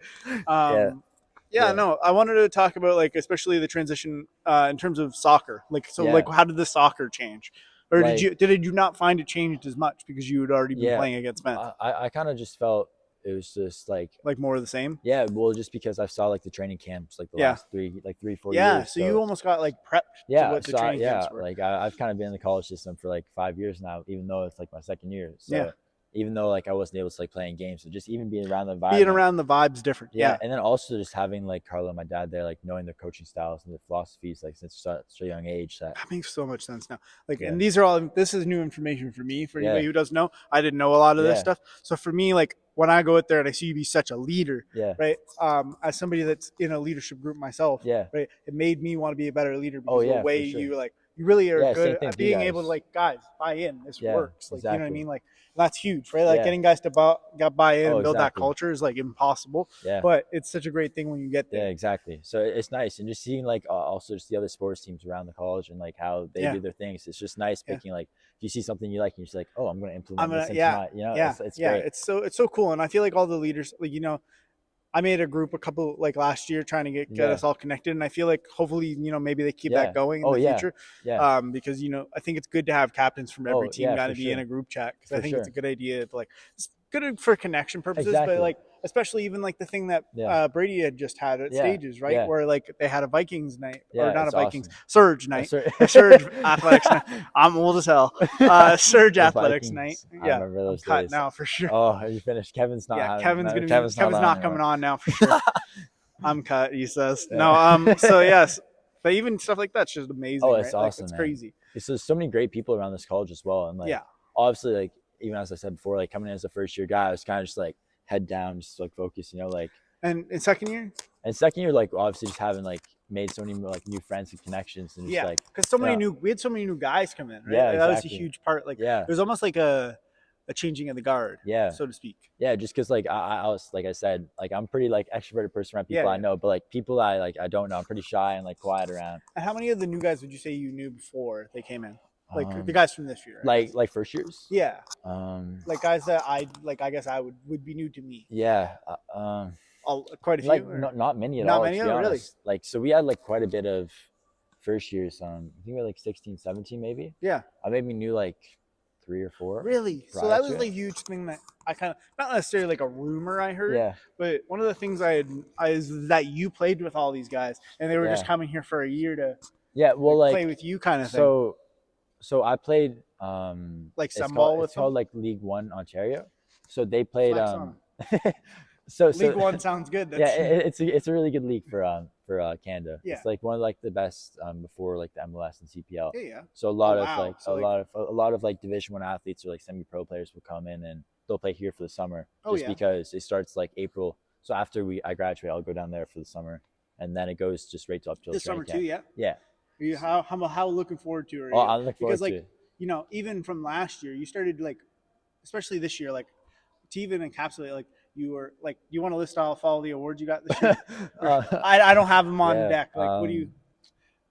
Speaker 1: No, I wanted to talk about like especially the transition in terms of soccer. Like like how did the soccer change? Or did you not find it changed as much because you had already been playing against men?
Speaker 2: I kind of just felt it was just like
Speaker 1: more of the same.
Speaker 2: Yeah, well, just because I saw like the training camps like the last 3, 4 years.
Speaker 1: Yeah, so you almost got like prepped.
Speaker 2: Yeah,
Speaker 1: to what the training camps were.
Speaker 2: Like I've kind of been in the college system for like 5 years now, even though it's like my 2nd year. So even though like I wasn't able to like play in games, so just even being around the vibe.
Speaker 1: Being around the vibe's different. Yeah.
Speaker 2: And then also just having like Carlo and my dad there, like knowing their coaching styles and their philosophies, like since such a young age. That
Speaker 1: makes so much sense now. Like, and this is new information for me. For anybody who doesn't know, I didn't know a lot of this stuff. So for me, like when I go out there and I see you be such a leader, right? As somebody that's in a leadership group myself, right? It made me want to be a better leader because the way you like, you really are good at being able to like, guys, buy in. This works. Like, you know what I mean? Like, that's huge, right? Like getting guys to buy in and build that culture is like impossible. Yeah. But it's such a great thing when you get there.
Speaker 2: Yeah, exactly. So it's nice. And just seeing like also just the other sports teams around the college and like how they do their things. It's just nice picking like if you see something you like and you're just like, oh, I'm going to implement this into my, it's great.
Speaker 1: It's so cool. And I feel like all the leaders, like, I made a group a couple like last year trying to get us all connected, and I feel like hopefully maybe they keep that going in the future. Because I think it's good to have captains from every team got to be in a group chat, because I think it's a good idea to it's good for connection purposes, but especially even the thing that Brady had just had at Stages, right? Where they had a Vikings night, or not a Vikings, awesome. Surge night, a Surge Athletics night. I'm old as hell. Surge Athletics night. Yeah, I remember those days. Now for sure.
Speaker 2: Oh, are you finished? Kevin's not.
Speaker 1: Yeah, Kevin's not coming on now for sure. I'm cut, he says. No, so yes, but even stuff like that's just amazing.
Speaker 2: Oh, it's awesome.
Speaker 1: It's crazy.
Speaker 2: There's so many great people around this college as well, and obviously even as I said before, coming in as a first year guy, I was kind of just head down, just focus,
Speaker 1: And in second year?
Speaker 2: And second year, obviously just having made so many new friends and connections, and just
Speaker 1: because we had so many new guys come in, right?
Speaker 2: Yeah,
Speaker 1: that was a huge part. It was almost like a changing of the guard, so to speak.
Speaker 2: Yeah, just because I was I said, I'm pretty extroverted person around people I know, but people I don't know, I'm pretty shy and quiet around.
Speaker 1: And how many of the new guys would you say you knew before they came in? The guys from this year,
Speaker 2: like first years.
Speaker 1: Yeah. Guys that I guess I would be new to me.
Speaker 2: Yeah.
Speaker 1: Quite a few.
Speaker 2: Not many at
Speaker 1: all.
Speaker 2: Not
Speaker 1: many, really.
Speaker 2: So we had quite a bit of first years. I think we had 16, 17 maybe.
Speaker 1: Yeah.
Speaker 2: I maybe knew 3 or 4.
Speaker 1: Really? So that was the huge thing that I kind of, not necessarily a rumor I heard, but one of the things is that you played with all these guys, and they were just coming here for a year to play with you, kind of thing.
Speaker 2: So I played
Speaker 1: some ball with
Speaker 2: it's called League One Ontario. So they played
Speaker 1: so League One sounds good.
Speaker 2: It's a really good league for Canada.
Speaker 1: Yeah.
Speaker 2: It's one of the best before the MLS and CPL.
Speaker 1: Yeah.
Speaker 2: So a lot of a lot of Division 1 athletes or semi-pro players will come in and they'll play here for the summer because it starts April. So after I graduate, I'll go down there for the summer, and then it goes just right up till
Speaker 1: this summer too. Yeah.
Speaker 2: Yeah.
Speaker 1: Are you how looking forward to it?
Speaker 2: Oh, I'm looking forward to it.
Speaker 1: Because even from last year, you started especially this year, to even encapsulate you were you want to list off all the awards you got this year? I don't have them on deck. What do you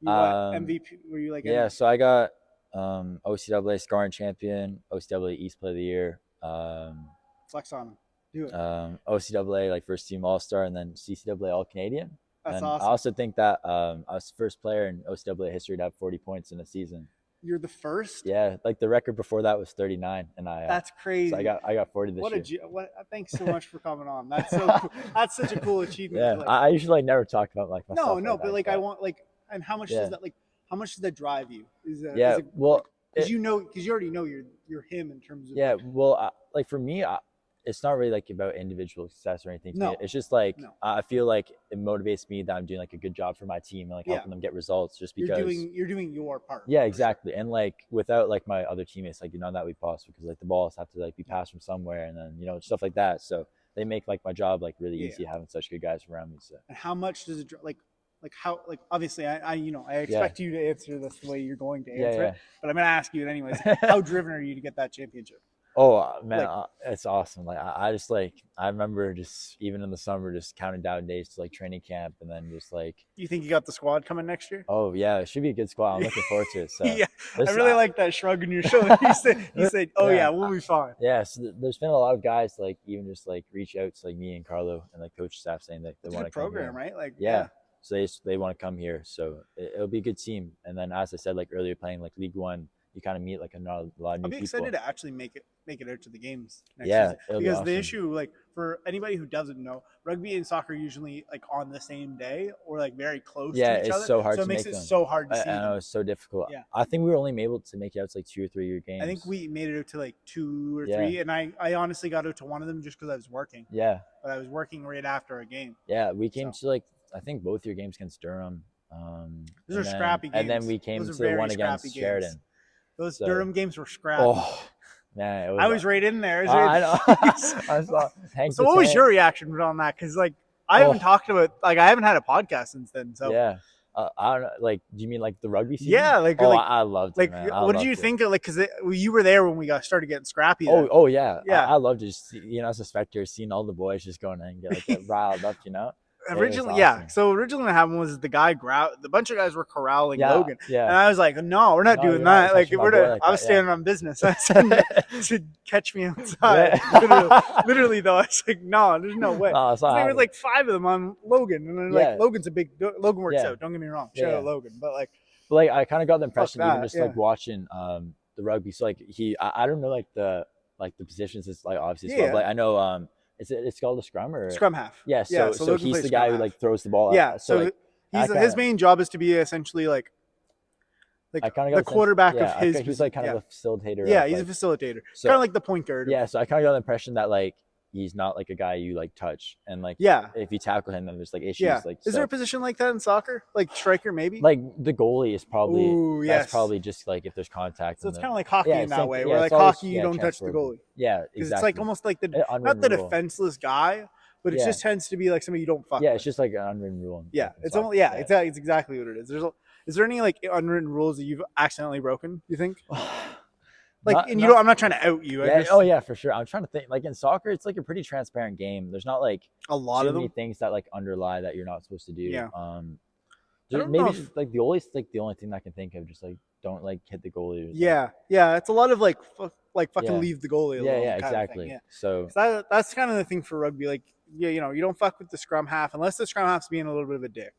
Speaker 1: MVP? Were you
Speaker 2: MVP? So I got OCAA scoring champion, OCAA East Player of the Year.
Speaker 1: Flex on them. Do it.
Speaker 2: OCAA first team All-Star, and then CCAA All Canadian.
Speaker 1: That's awesome.
Speaker 2: I also think that I was the first player in OCAA history to have 40 points in a season.
Speaker 1: You're the first?
Speaker 2: Yeah, the record before that was 39, and
Speaker 1: that's crazy.
Speaker 2: So I got 40 this year.
Speaker 1: Thanks so much for coming on. That's so cool. That's such a cool achievement.
Speaker 2: Yeah, I usually never talk about myself.
Speaker 1: No, but I want and how much does that how much does that drive you? Because you already know you're him in terms of
Speaker 2: for me, it's not really about individual success or anything.
Speaker 1: No.
Speaker 2: It's just I feel it motivates me that I'm doing a good job for my team and helping them get results, just because
Speaker 1: you're doing your part.
Speaker 2: Yeah, exactly. And without my other teammates, none of that would be possible, because the balls have to be passed from somewhere, and then stuff like that. So they make my job really easy, having such good guys around me. So.
Speaker 1: And how much does it how obviously I expect you to answer this the way you're going to answer it, but I'm gonna ask you it anyways. How driven are you to get that championship?
Speaker 2: Oh man, it's awesome. I just I remember just even in the summer just counting down days to training camp, and then just
Speaker 1: You think you got the squad coming next year?
Speaker 2: Oh yeah, it should be a good squad. I'm looking forward to it. So
Speaker 1: yeah, I really like that shrug on your shoulder. You said, "Oh yeah, we'll be fine."
Speaker 2: Yeah, so there's been a lot of guys even just reach out to me and Carlo and coach staff saying that they want to come
Speaker 1: program,
Speaker 2: here.
Speaker 1: Right?
Speaker 2: Yeah. So they want to come here. So it'll be a good team. And then as I said earlier, playing League One, you kind of meet a lot of new people.
Speaker 1: I'll be excited to actually make it out to the games next
Speaker 2: season.
Speaker 1: Because be awesome. The issue, for anybody who doesn't know, rugby and soccer are usually on the same day or very close to each other.
Speaker 2: Yeah, it's so hard to make them.
Speaker 1: So it makes it so hard to see.
Speaker 2: I know, it's so difficult. Yeah. I think we were only able to make it out to 2 or 3 year games.
Speaker 1: I think we made it out to 2 or 3, and I honestly got out to one of them just because I was working.
Speaker 2: Yeah.
Speaker 1: But I was working right after a game.
Speaker 2: Yeah, we came to I think both your games against Durham.
Speaker 1: Those are scrappy games.
Speaker 2: And then we came to the one against Sheridan.
Speaker 1: Those Durham games were scrappy.
Speaker 2: Oh, man.
Speaker 1: I was right in there.
Speaker 2: I know. I saw Hank.
Speaker 1: So what was your reaction on that? Because I haven't talked about I haven't had a podcast since then. So
Speaker 2: yeah. I don't know. Do you mean the rugby season?
Speaker 1: Yeah,
Speaker 2: I loved it, man.
Speaker 1: What did you think of because you were there when we started getting scrappy?
Speaker 2: Yeah. I loved it. Just as a spectator, seeing all the boys just going and get riled up,
Speaker 1: Originally, yeah. So originally, what happened was the bunch of guys were corralling Logan,
Speaker 2: yeah.
Speaker 1: And I was like, "No, we're not doing that. Like, I was standing on business. I said to catch me outside. Literally, though, I was like, "No, there's no way."
Speaker 2: No,
Speaker 1: there was like 5 of them on Logan, and then like Logan's Logan works out. Don't get me wrong, shout out Logan, but
Speaker 2: like I kind of got the impression even just like watching the rugby. So like I don't know like the positions. It's like obviously, but like I know it's called a scrum or
Speaker 1: scrum half.
Speaker 2: Yeah, so he's the guy who like throws the ball.
Speaker 1: Yeah, so his main job is to be essentially like the quarterback of his.
Speaker 2: He's like kind of a facilitator.
Speaker 1: Yeah, he's a facilitator. So, kind of like the point guard.
Speaker 2: Yeah, so I kind of got the impression that like he's not like a guy you like touch, and like if you tackle him, then there's like issues.
Speaker 1: Yeah.
Speaker 2: Like,
Speaker 1: is there a position like that in soccer, like striker maybe?
Speaker 2: Like the goalie is probably that's probably just like if there's contact.
Speaker 1: So it's kind of like hockey in that way, where like hockey you don't touch the goalie.
Speaker 2: Yeah, exactly.
Speaker 1: It's like almost like not the defenseless guy, but it just tends to be like somebody you don't fuck.
Speaker 2: Yeah, it's just like an unwritten rule.
Speaker 1: Yeah, it's only it's exactly what it is. Is there any like unwritten rules that you've accidentally broken? You think? Like, and I'm not trying to out you.
Speaker 2: Yeah, for sure. I'm trying to think. Like in soccer, it's like a pretty transparent game. There's not like
Speaker 1: a lot of
Speaker 2: many things that like underlie that you're not supposed to do.
Speaker 1: Yeah.
Speaker 2: Maybe just, like the goalie's like the only thing that I can think of. Just like don't like hit the goalie.
Speaker 1: Yeah. It's a lot of like fucking leave the goalie alone.
Speaker 2: Yeah, exactly. So
Speaker 1: that's kind of the thing for rugby. Like, you don't fuck with the scrum half unless the scrum half's being a little bit of a dick.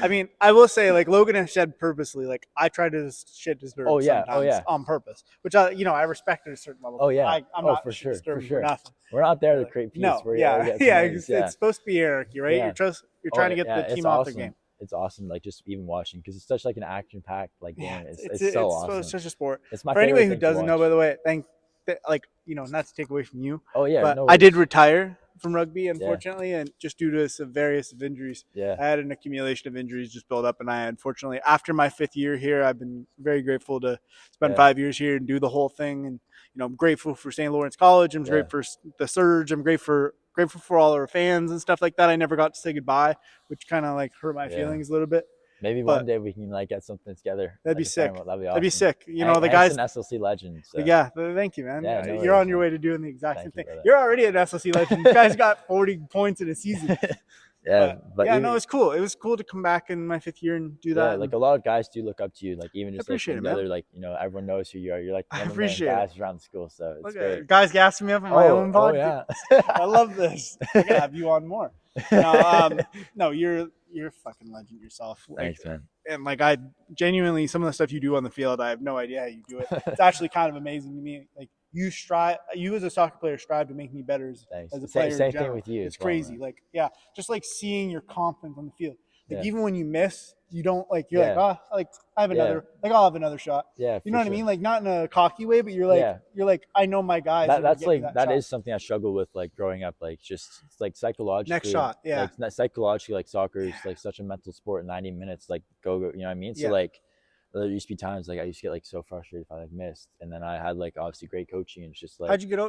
Speaker 1: I mean, I will say, like, Logan has shed purposely. Like, I try to shit disturb sometimes on purpose, which I respect at a certain level. I'm not
Speaker 2: for sure.
Speaker 1: nothing.
Speaker 2: We're not there to create peace.
Speaker 1: No, it's supposed to be anarchy, right?
Speaker 2: Yeah.
Speaker 1: You're trying to get the team off the game.
Speaker 2: It's awesome, like just even watching because it's such like an action-packed like game. It's so awesome.
Speaker 1: It's such a sport.
Speaker 2: It's my
Speaker 1: for anybody who doesn't know, by the way, not to take away from you.
Speaker 2: Oh yeah,
Speaker 1: but I did retire from rugby, unfortunately, and just due to some various injuries.
Speaker 2: Yeah,
Speaker 1: I had an accumulation of injuries just built up, and I unfortunately, after my 5th year here, I've been very grateful to spend 5 years here and do the whole thing. And I'm grateful for St. Lawrence College. I'm grateful for the Surge. I'm grateful for all our fans and stuff like that. I never got to say goodbye, which kind of like hurt my feelings a little bit.
Speaker 2: Maybe one day we can like get something together.
Speaker 1: That'd be sick.
Speaker 2: That'd be awesome.
Speaker 1: That'd be sick. The guys.
Speaker 2: An SLC legend. So.
Speaker 1: Yeah, thank you, man.
Speaker 2: Yeah,
Speaker 1: you're on your way to doing the exact same thing. You're already an SLC legend. You guys got 40 points in a season.
Speaker 2: But
Speaker 1: no, it's cool. It was cool to come back in my 5th year and do that.
Speaker 2: Yeah, like a lot of guys do look up to you. Like even just like together, like everyone knows who you are. You're like one of the guys around the school. So it's great.
Speaker 1: Guys gassing me up on my own podcast.
Speaker 2: Oh yeah,
Speaker 1: I love this. I gotta have you on more. No, you're a fucking legend yourself.
Speaker 2: Thanks, man.
Speaker 1: And like I genuinely, some of the stuff you do on the field, I have no idea how you do it. It's actually kind of amazing to me. Like you as a soccer player strive to make me better as a player.
Speaker 2: Same thing with you.
Speaker 1: It's crazy. Man. Like just like seeing your confidence on the field. Like even when you miss, you don't like you're like I have another I'll have another shot.
Speaker 2: Yeah,
Speaker 1: you know what I mean? Like not in a cocky way, but you're like I know my guys.
Speaker 2: That is something I struggle with like growing up. Like just like psychologically.
Speaker 1: Next shot,
Speaker 2: Like psychologically, like soccer is like such a mental sport. 90 minutes, like go. You know what I mean? So like there used to be times like I used to get like so frustrated if I like missed, and then I had like obviously great coaching and it's just like
Speaker 1: how'd you get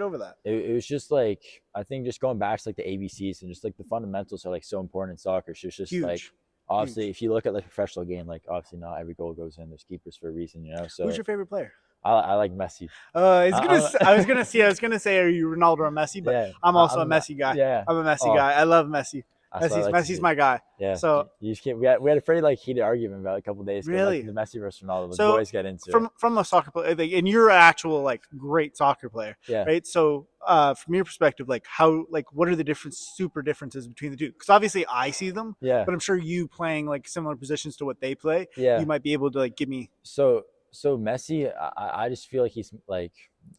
Speaker 1: over that?
Speaker 2: It was just like I think just going back to like the ABCs and just like the fundamentals are like so important in soccer. So it's just
Speaker 1: huge.
Speaker 2: Like obviously if you look at like a professional game, like obviously not every goal goes in. There's keepers for a reason, So
Speaker 1: who's your favorite player?
Speaker 2: I like Messi.
Speaker 1: I was gonna say are you Ronaldo or Messi, but I'm also a Messi guy.
Speaker 2: Yeah,
Speaker 1: I'm a Messi guy. I love Messi. Messi's my guy.
Speaker 2: Yeah.
Speaker 1: So
Speaker 2: you just can't. We had a pretty like heated argument about a couple of days ago.
Speaker 1: Really?
Speaker 2: Like, the Messi versus Ronaldo. The boys get into it.
Speaker 1: From a soccer player, and you're an actual like great soccer player.
Speaker 2: Yeah.
Speaker 1: Right. So from your perspective, like what are the super differences between the two? Because obviously I see them.
Speaker 2: Yeah.
Speaker 1: But I'm sure you playing like similar positions to what they play.
Speaker 2: Yeah.
Speaker 1: You might be able to like give me.
Speaker 2: So Messi, I just feel like he's like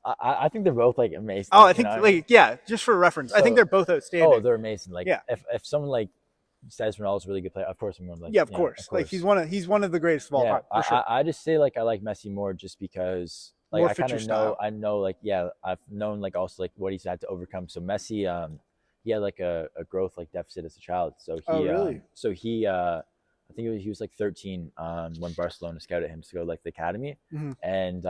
Speaker 2: I think they're both like amazing.
Speaker 1: Oh, I think just for reference, I think they're both outstanding.
Speaker 2: Oh, they're amazing. Like if someone like says Ronaldo's a really good player, of course I'm going to like.
Speaker 1: Yeah, of course. Like he's one of the greatest of all time. For sure.
Speaker 2: I just say like I like Messi more just because like I kind of know like I've known like also like what he's had to overcome. So Messi, he had like a growth like deficit as a child. So he I think he was like 13 when Barcelona scouted him to go like the academy, and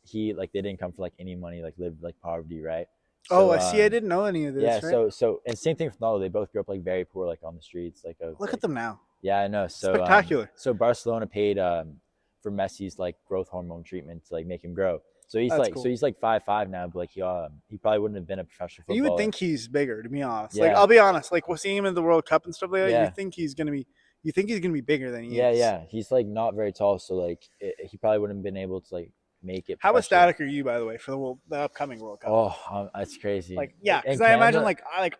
Speaker 2: he like they didn't come for like any money, like lived like poverty, right?
Speaker 1: So, I see. I didn't know any of this.
Speaker 2: Yeah.
Speaker 1: Right?
Speaker 2: So and same thing with Ronaldo. They both grew up like very poor, like on the streets. Like
Speaker 1: look at them now.
Speaker 2: Yeah, I know. So
Speaker 1: spectacular.
Speaker 2: So Barcelona paid for Messi's like growth hormone treatment to like make him grow. So he's
Speaker 1: That's
Speaker 2: like
Speaker 1: cool.
Speaker 2: so he's like 5'5" now, but like he probably wouldn't have been a professional footballer.
Speaker 1: You would think he's bigger, to be honest.
Speaker 2: Yeah.
Speaker 1: Like I'll be honest, like we're seeing him in the World Cup and stuff like that.
Speaker 2: Yeah.
Speaker 1: You think he's gonna be bigger than he
Speaker 2: Yeah,
Speaker 1: is.
Speaker 2: yeah. He's like not very tall, so like he probably wouldn't have been able to like make it.
Speaker 1: How ecstatic are you, by the way, for the upcoming World Cup?
Speaker 2: Oh, that's crazy.
Speaker 1: Like, yeah, because I imagine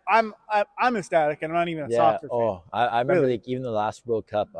Speaker 1: I'm ecstatic, and I'm not even a soccer fan.
Speaker 2: I remember
Speaker 1: Really?
Speaker 2: like even the last World Cup.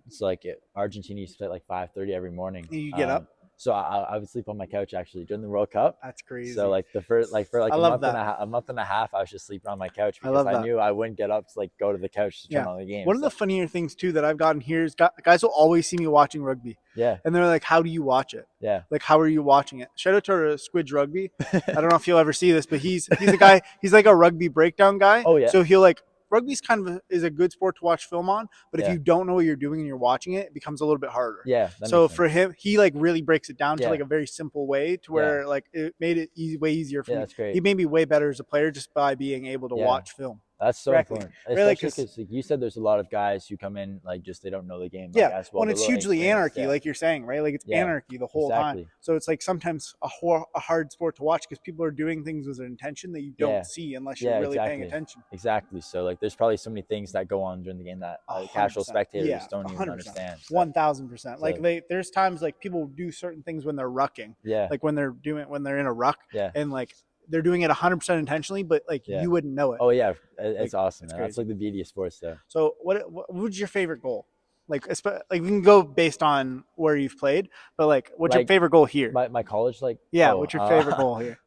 Speaker 2: It's like Argentina used to play at like 5:30 every morning.
Speaker 1: You get up.
Speaker 2: So I would sleep on my couch actually during the World Cup.
Speaker 1: That's crazy.
Speaker 2: So like for like
Speaker 1: I love that.
Speaker 2: a month and a half, I was just sleeping on my couch because I knew I wouldn't get up to like go to the couch to turn on the game.
Speaker 1: One of the funnier things too that I've gotten here is guys will always see me watching rugby.
Speaker 2: Yeah.
Speaker 1: And they're like, "How do you watch it?"
Speaker 2: Yeah.
Speaker 1: Like, how are you watching it? Shout out to Squidge Rugby. I don't know if you'll ever see this, but he's a guy. He's like a rugby breakdown guy.
Speaker 2: Oh yeah.
Speaker 1: So he'll like. Rugby's kind of is a good sport to watch film on, but if you don't know what you're doing and you're watching it, it becomes a little bit harder.
Speaker 2: Yeah.
Speaker 1: So for him, he like really breaks it down to like a very simple way to where like it made it way easier for me.
Speaker 2: That's great.
Speaker 1: He made me way better as a player just by being able to watch film.
Speaker 2: That's so important.
Speaker 1: Really,
Speaker 2: because like you said, there's a lot of guys who come in like just they don't know the game.
Speaker 1: Like, as well. When it's hugely anarchy, like you're saying, right? Like it's anarchy the whole time. So it's like sometimes a hard sport to watch because people are doing things with an intention that you don't see unless you're really paying attention.
Speaker 2: Exactly. So like there's probably so many things that go on during the game that casual spectators don't even understand.
Speaker 1: 1,000%. Like there's times like people do certain things when they're rucking.
Speaker 2: Yeah.
Speaker 1: Like when they're in a ruck.
Speaker 2: Yeah.
Speaker 1: And like they're doing it 100% intentionally, but like you wouldn't know it.
Speaker 2: Oh yeah, it's awesome. That's like the beauty of sports, though.
Speaker 1: So what was your favorite goal? Like we can go based on where you've played, but like what's your favorite goal here?
Speaker 2: My college, like
Speaker 1: what's your favorite goal here?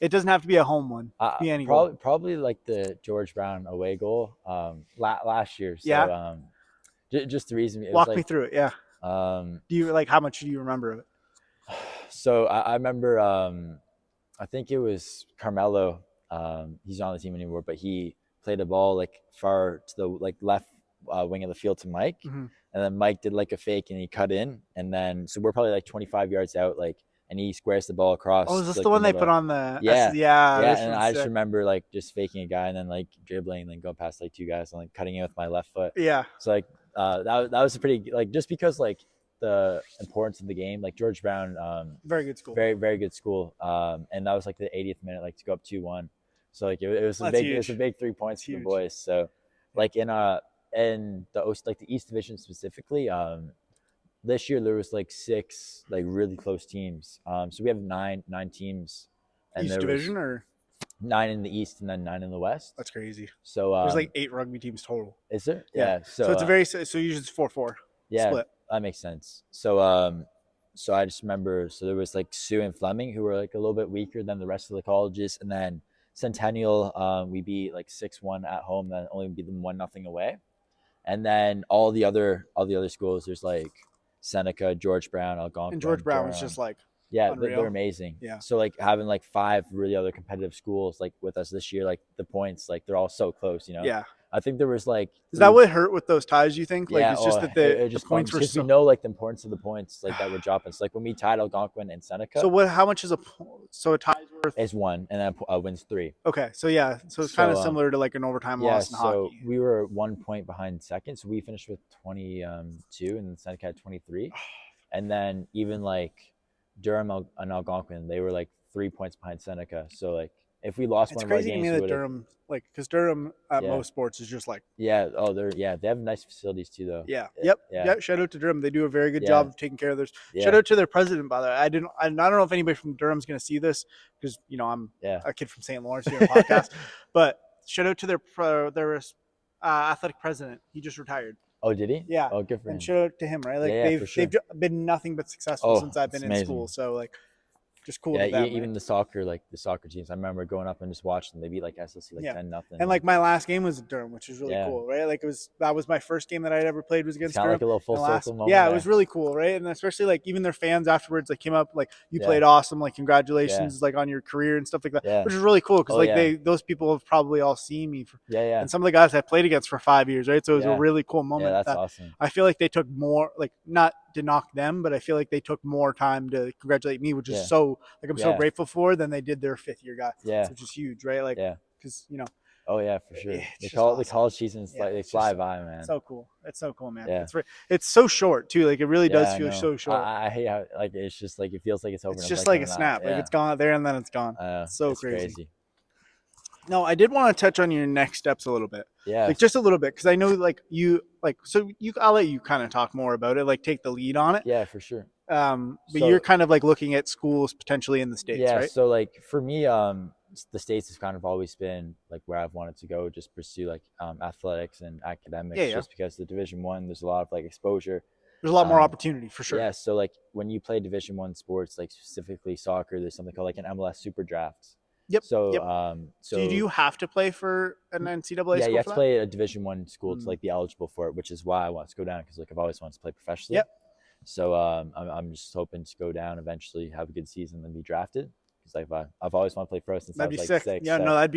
Speaker 1: It doesn't have to be a home one. Be any goal.
Speaker 2: Probably like the George Brown away goal last year. So, just the reason.
Speaker 1: Walk me through it. Yeah. Do you like how much do you remember of it?
Speaker 2: So I remember. I think it was Carmelo. He's not on the team anymore, but he played a ball like far to the like left wing of the field to Mike, and then Mike did like a fake and he cut in, and then so we're probably like 25 yards out, like, and he squares the ball across.
Speaker 1: Oh, is this the one they put on the?
Speaker 2: Yeah.
Speaker 1: And
Speaker 2: I just remember like just faking a guy and then like dribbling and then going past like two guys and like cutting in with my left foot.
Speaker 1: Yeah.
Speaker 2: So like that was a pretty like just because like the importance of the game, like George Brown,
Speaker 1: very good school,
Speaker 2: very good school, and that was like the 80th minute, like to go up 2-1. So like it was a big 3 points for the boys. So like in the East Division specifically, this year there was like 6 like really close teams. So we have nine teams. And
Speaker 1: East Division or
Speaker 2: 9 in the East and then 9 in the West.
Speaker 1: That's crazy.
Speaker 2: So
Speaker 1: there's like 8 rugby teams total.
Speaker 2: Is there?
Speaker 1: Yeah. So it's a very so usually it's 4-4.
Speaker 2: Yeah.
Speaker 1: Split.
Speaker 2: That makes sense. So so I just remember, so there was like Sioux and Fleming who were like a little bit weaker than the rest of the colleges, and then Centennial, we beat like 6-1 at home, then only beat them 1-0 away, and then all the other schools, there's like Seneca, George Brown, Algonquin,
Speaker 1: and George Brown was just like
Speaker 2: they're amazing.
Speaker 1: Yeah.
Speaker 2: So like having like 5 really other competitive schools like with us this year, like the points, like they're all so close, you know.
Speaker 1: Yeah.
Speaker 2: I think there was like.
Speaker 1: Is that what hurt with those ties? You think? Like
Speaker 2: yeah,
Speaker 1: it's just that the points were so.
Speaker 2: We know like the importance of the points like that we're dropping. So like when we tied Algonquin and Seneca.
Speaker 1: So what? How much is a ties worth?
Speaker 2: Is 1 and then wins 3.
Speaker 1: Okay, so yeah, so it's kind of similar to like an overtime loss in hockey.
Speaker 2: So we were 1 point behind second, so we finished with 22, and Seneca had 23, and then even like Durham and Algonquin, they were like 3 points behind Seneca. So like. If we lost one of our games,
Speaker 1: it's crazy to me that Durham, like, because Durham at most sports is just like.
Speaker 2: Yeah. Oh, they have nice facilities too, though.
Speaker 1: Yeah. Yep. Yeah. Shout out to Durham. They do a very good job of taking care of theirs. Shout out to their president, by the way. I don't know if anybody from Durham's going to see this because I'm a kid from St. Lawrence here on the podcast, but shout out to their athletic president. He just retired.
Speaker 2: Oh, did he?
Speaker 1: Yeah.
Speaker 2: Oh, good for him.
Speaker 1: And shout out to him, right? Like they've been nothing but successful since I've been in school. So like. Just cool.
Speaker 2: Yeah,
Speaker 1: to them,
Speaker 2: even the soccer teams. I remember going up and just watching. They beat like SLC 10-0.
Speaker 1: And like my last game was at Durham, which was really cool, right? Like that was my first game that I'd ever played was against Durham.
Speaker 2: Like a little full circle moment.
Speaker 1: Yeah, it was really cool, right? And especially like even their fans afterwards like came up like you played awesome, like congratulations, like on your career and stuff like that, which is really cool because those people have probably all seen me. And some of the guys I played against for 5 years, right? So it was a really cool moment.
Speaker 2: Yeah, that's awesome.
Speaker 1: I feel like they took more, like not to knock them, but I feel like they took more time to congratulate me, which is so like I'm so grateful for than they did their 5th year guy, which is huge, right? Like because
Speaker 2: Oh yeah, for sure.
Speaker 1: It's just awesome.
Speaker 2: The college seasons like they fly by, man.
Speaker 1: So cool. It's so cool, man.
Speaker 2: Yeah.
Speaker 1: It's so short too. Like it really does feel so short.
Speaker 2: I hate how like it's just like it feels like it's over.
Speaker 1: It's just like a snap.
Speaker 2: Yeah.
Speaker 1: Like it's gone there and then it's gone. It's so
Speaker 2: crazy.
Speaker 1: No, I did want to touch on your next steps a little bit.
Speaker 2: Yeah.
Speaker 1: Like just a little bit, because I know like you like so you I'll let you kind of talk more about it, like take the lead on it.
Speaker 2: Yeah, for sure.
Speaker 1: But you're kind of like looking at schools potentially in the States, right?
Speaker 2: So like for me, the States has kind of always been like where I've wanted to go, just pursue like athletics and academics, just because the Division I, there's a lot of like exposure.
Speaker 1: There's a lot more opportunity for sure.
Speaker 2: Yeah, so like when you play Division I sports, like specifically soccer, there's something called like an MLS Super Drafts.
Speaker 1: Yep.
Speaker 2: So
Speaker 1: do you have to play for an NCAA school?
Speaker 2: Yeah, you have to play a Division I school to like be eligible for it, which is why I want to go down, because like I've always wanted to play professionally.
Speaker 1: Yep.
Speaker 2: So I'm just hoping to go down eventually, have a good season, and be drafted. Because like I've always wanted to play pro since I was like 6.
Speaker 1: Yeah, so. No, that'd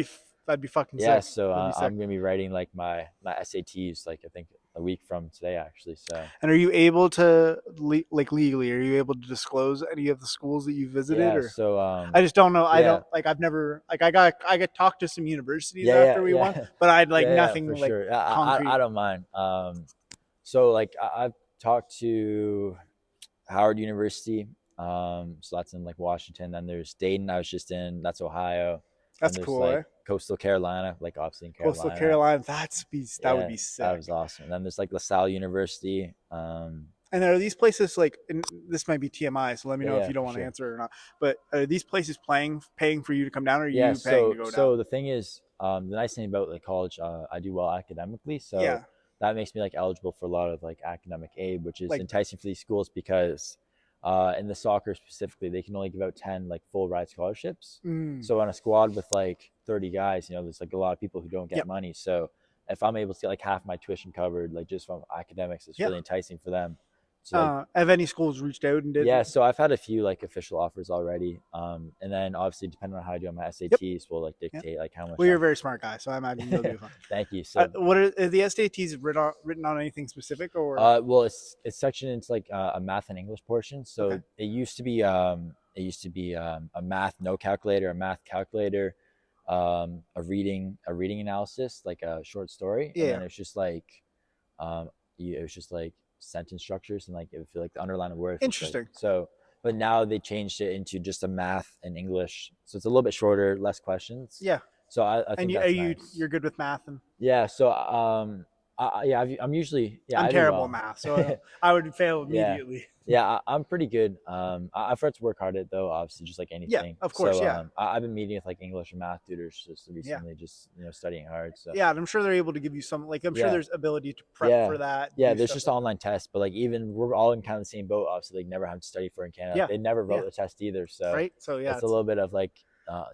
Speaker 1: be fucking sick.
Speaker 2: Yeah, so I'm gonna be writing like my SATs like I think a week from today actually. So.
Speaker 1: And are you able to like legally? Are you able to disclose any of the schools that you visited?
Speaker 2: Yeah.
Speaker 1: Or?
Speaker 2: So
Speaker 1: I just don't know. I don't like. I've never like. I got talked to some universities after we won, but I'd like nothing like
Speaker 2: sure.
Speaker 1: concrete.
Speaker 2: I don't mind. So like I've talked to Howard University. So that's in like Washington. Then there's Dayton. I was just in. That's Ohio.
Speaker 1: That's cool.
Speaker 2: Like Coastal Carolina, like obviously in Carolina.
Speaker 1: Coastal Carolina. That would be sick.
Speaker 2: That was awesome. And then there's like LaSalle University.
Speaker 1: And are these places like? And this might be TMI, so let me know if you don't want to answer it or not. But are these places paying for you to come down, or are you paying to go down?
Speaker 2: So the thing is, the nice thing about like college, I do well academically, so that makes me like eligible for a lot of like academic aid, which is like, enticing for these schools because. In the soccer specifically, they can only give out 10 like full ride scholarships. So on a squad with like 30 guys, there's like a lot of people who don't get money. So if I'm able to get like half my tuition covered, like just from academics, it's really enticing for them. So like,
Speaker 1: have any schools reached out and did?
Speaker 2: Yeah, so I've had a few like official offers already, and then obviously depending on how I do on my SATs will like dictate like how much.
Speaker 1: Well, you're a very smart guy, so I imagine you'll do fine.
Speaker 2: Thank you. So,
Speaker 1: what are the SATs written on anything specific or?
Speaker 2: Well, it's sectioned into like a math and English portion. So it used to be a math no calculator, a math calculator, a reading analysis, like a short story, and then it's just like, it was just like sentence structures and like it would feel like the underline of words.
Speaker 1: Interesting.
Speaker 2: Like, so, but now they changed it into just a math and English, so it's a little bit shorter, less questions.
Speaker 1: Yeah.
Speaker 2: So I think
Speaker 1: you're good with math and.
Speaker 2: Yeah. So I'm usually
Speaker 1: I'm terrible at math, so I would fail immediately.
Speaker 2: Yeah, I'm pretty good. I've had to work hard at it though, obviously, just like anything.
Speaker 1: Yeah, of course.
Speaker 2: So, I've been meeting with like English and math tutors just recently, just studying hard. So
Speaker 1: yeah, and I'm sure they're able to give you some I'm sure there's ability to prep for that.
Speaker 2: Yeah, there's just online tests, but like even we're all in kind of the same boat. Obviously, like never having to study for in Canada. Yeah. They never wrote the test either. So
Speaker 1: So yeah,
Speaker 2: it's a little bit of like.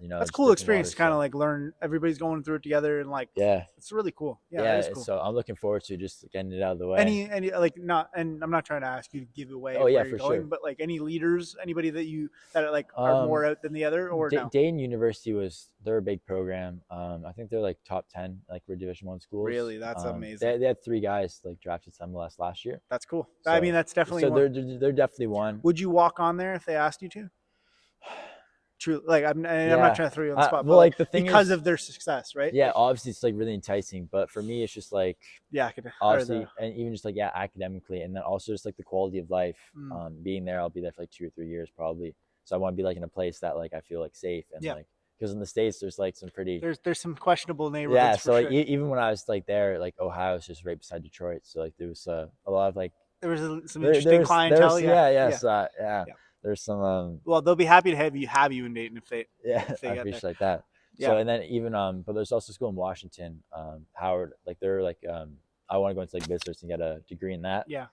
Speaker 1: That's cool experience to kind of like learn. Everybody's going through it together and like it's really cool. Yeah, it's cool.
Speaker 2: So I'm looking forward to just getting it out of the way.
Speaker 1: Any like not, and I'm not trying to ask you to give away.
Speaker 2: Oh yeah, for sure.
Speaker 1: But like any leaders, anybody that like are more out than the other, or no?
Speaker 2: Dayton University they're a big program. I think they're like top 10 like for Division I schools.
Speaker 1: Really, that's amazing.
Speaker 2: They had 3 guys like drafted to MLS last year.
Speaker 1: That's cool. So, I mean, that's definitely.
Speaker 2: So they're definitely one.
Speaker 1: Would you walk on there if they asked you to? True, like I'm not trying to throw you on the spot, but
Speaker 2: like the thing
Speaker 1: because of their success, right?
Speaker 2: Yeah, obviously it's like really enticing, but for me it's just like obviously, and even just like academically, and then also just like the quality of life. Being there, I'll be there for like 2 or 3 years probably, so I want to be like in a place that like I feel like safe and like because in the States there's like some pretty
Speaker 1: there's some questionable neighborhoods.
Speaker 2: Yeah, so like even when I was like there, like Ohio is just right beside Detroit, so like there was a lot of like
Speaker 1: there was some interesting clientele.
Speaker 2: There's some.
Speaker 1: Well, they'll be happy to have you in Dayton if they.
Speaker 2: I appreciate that. Yeah. So and then even but there's also a school in Washington, Howard. Like they're like I want to go into like business and get a degree in that.
Speaker 1: Yeah.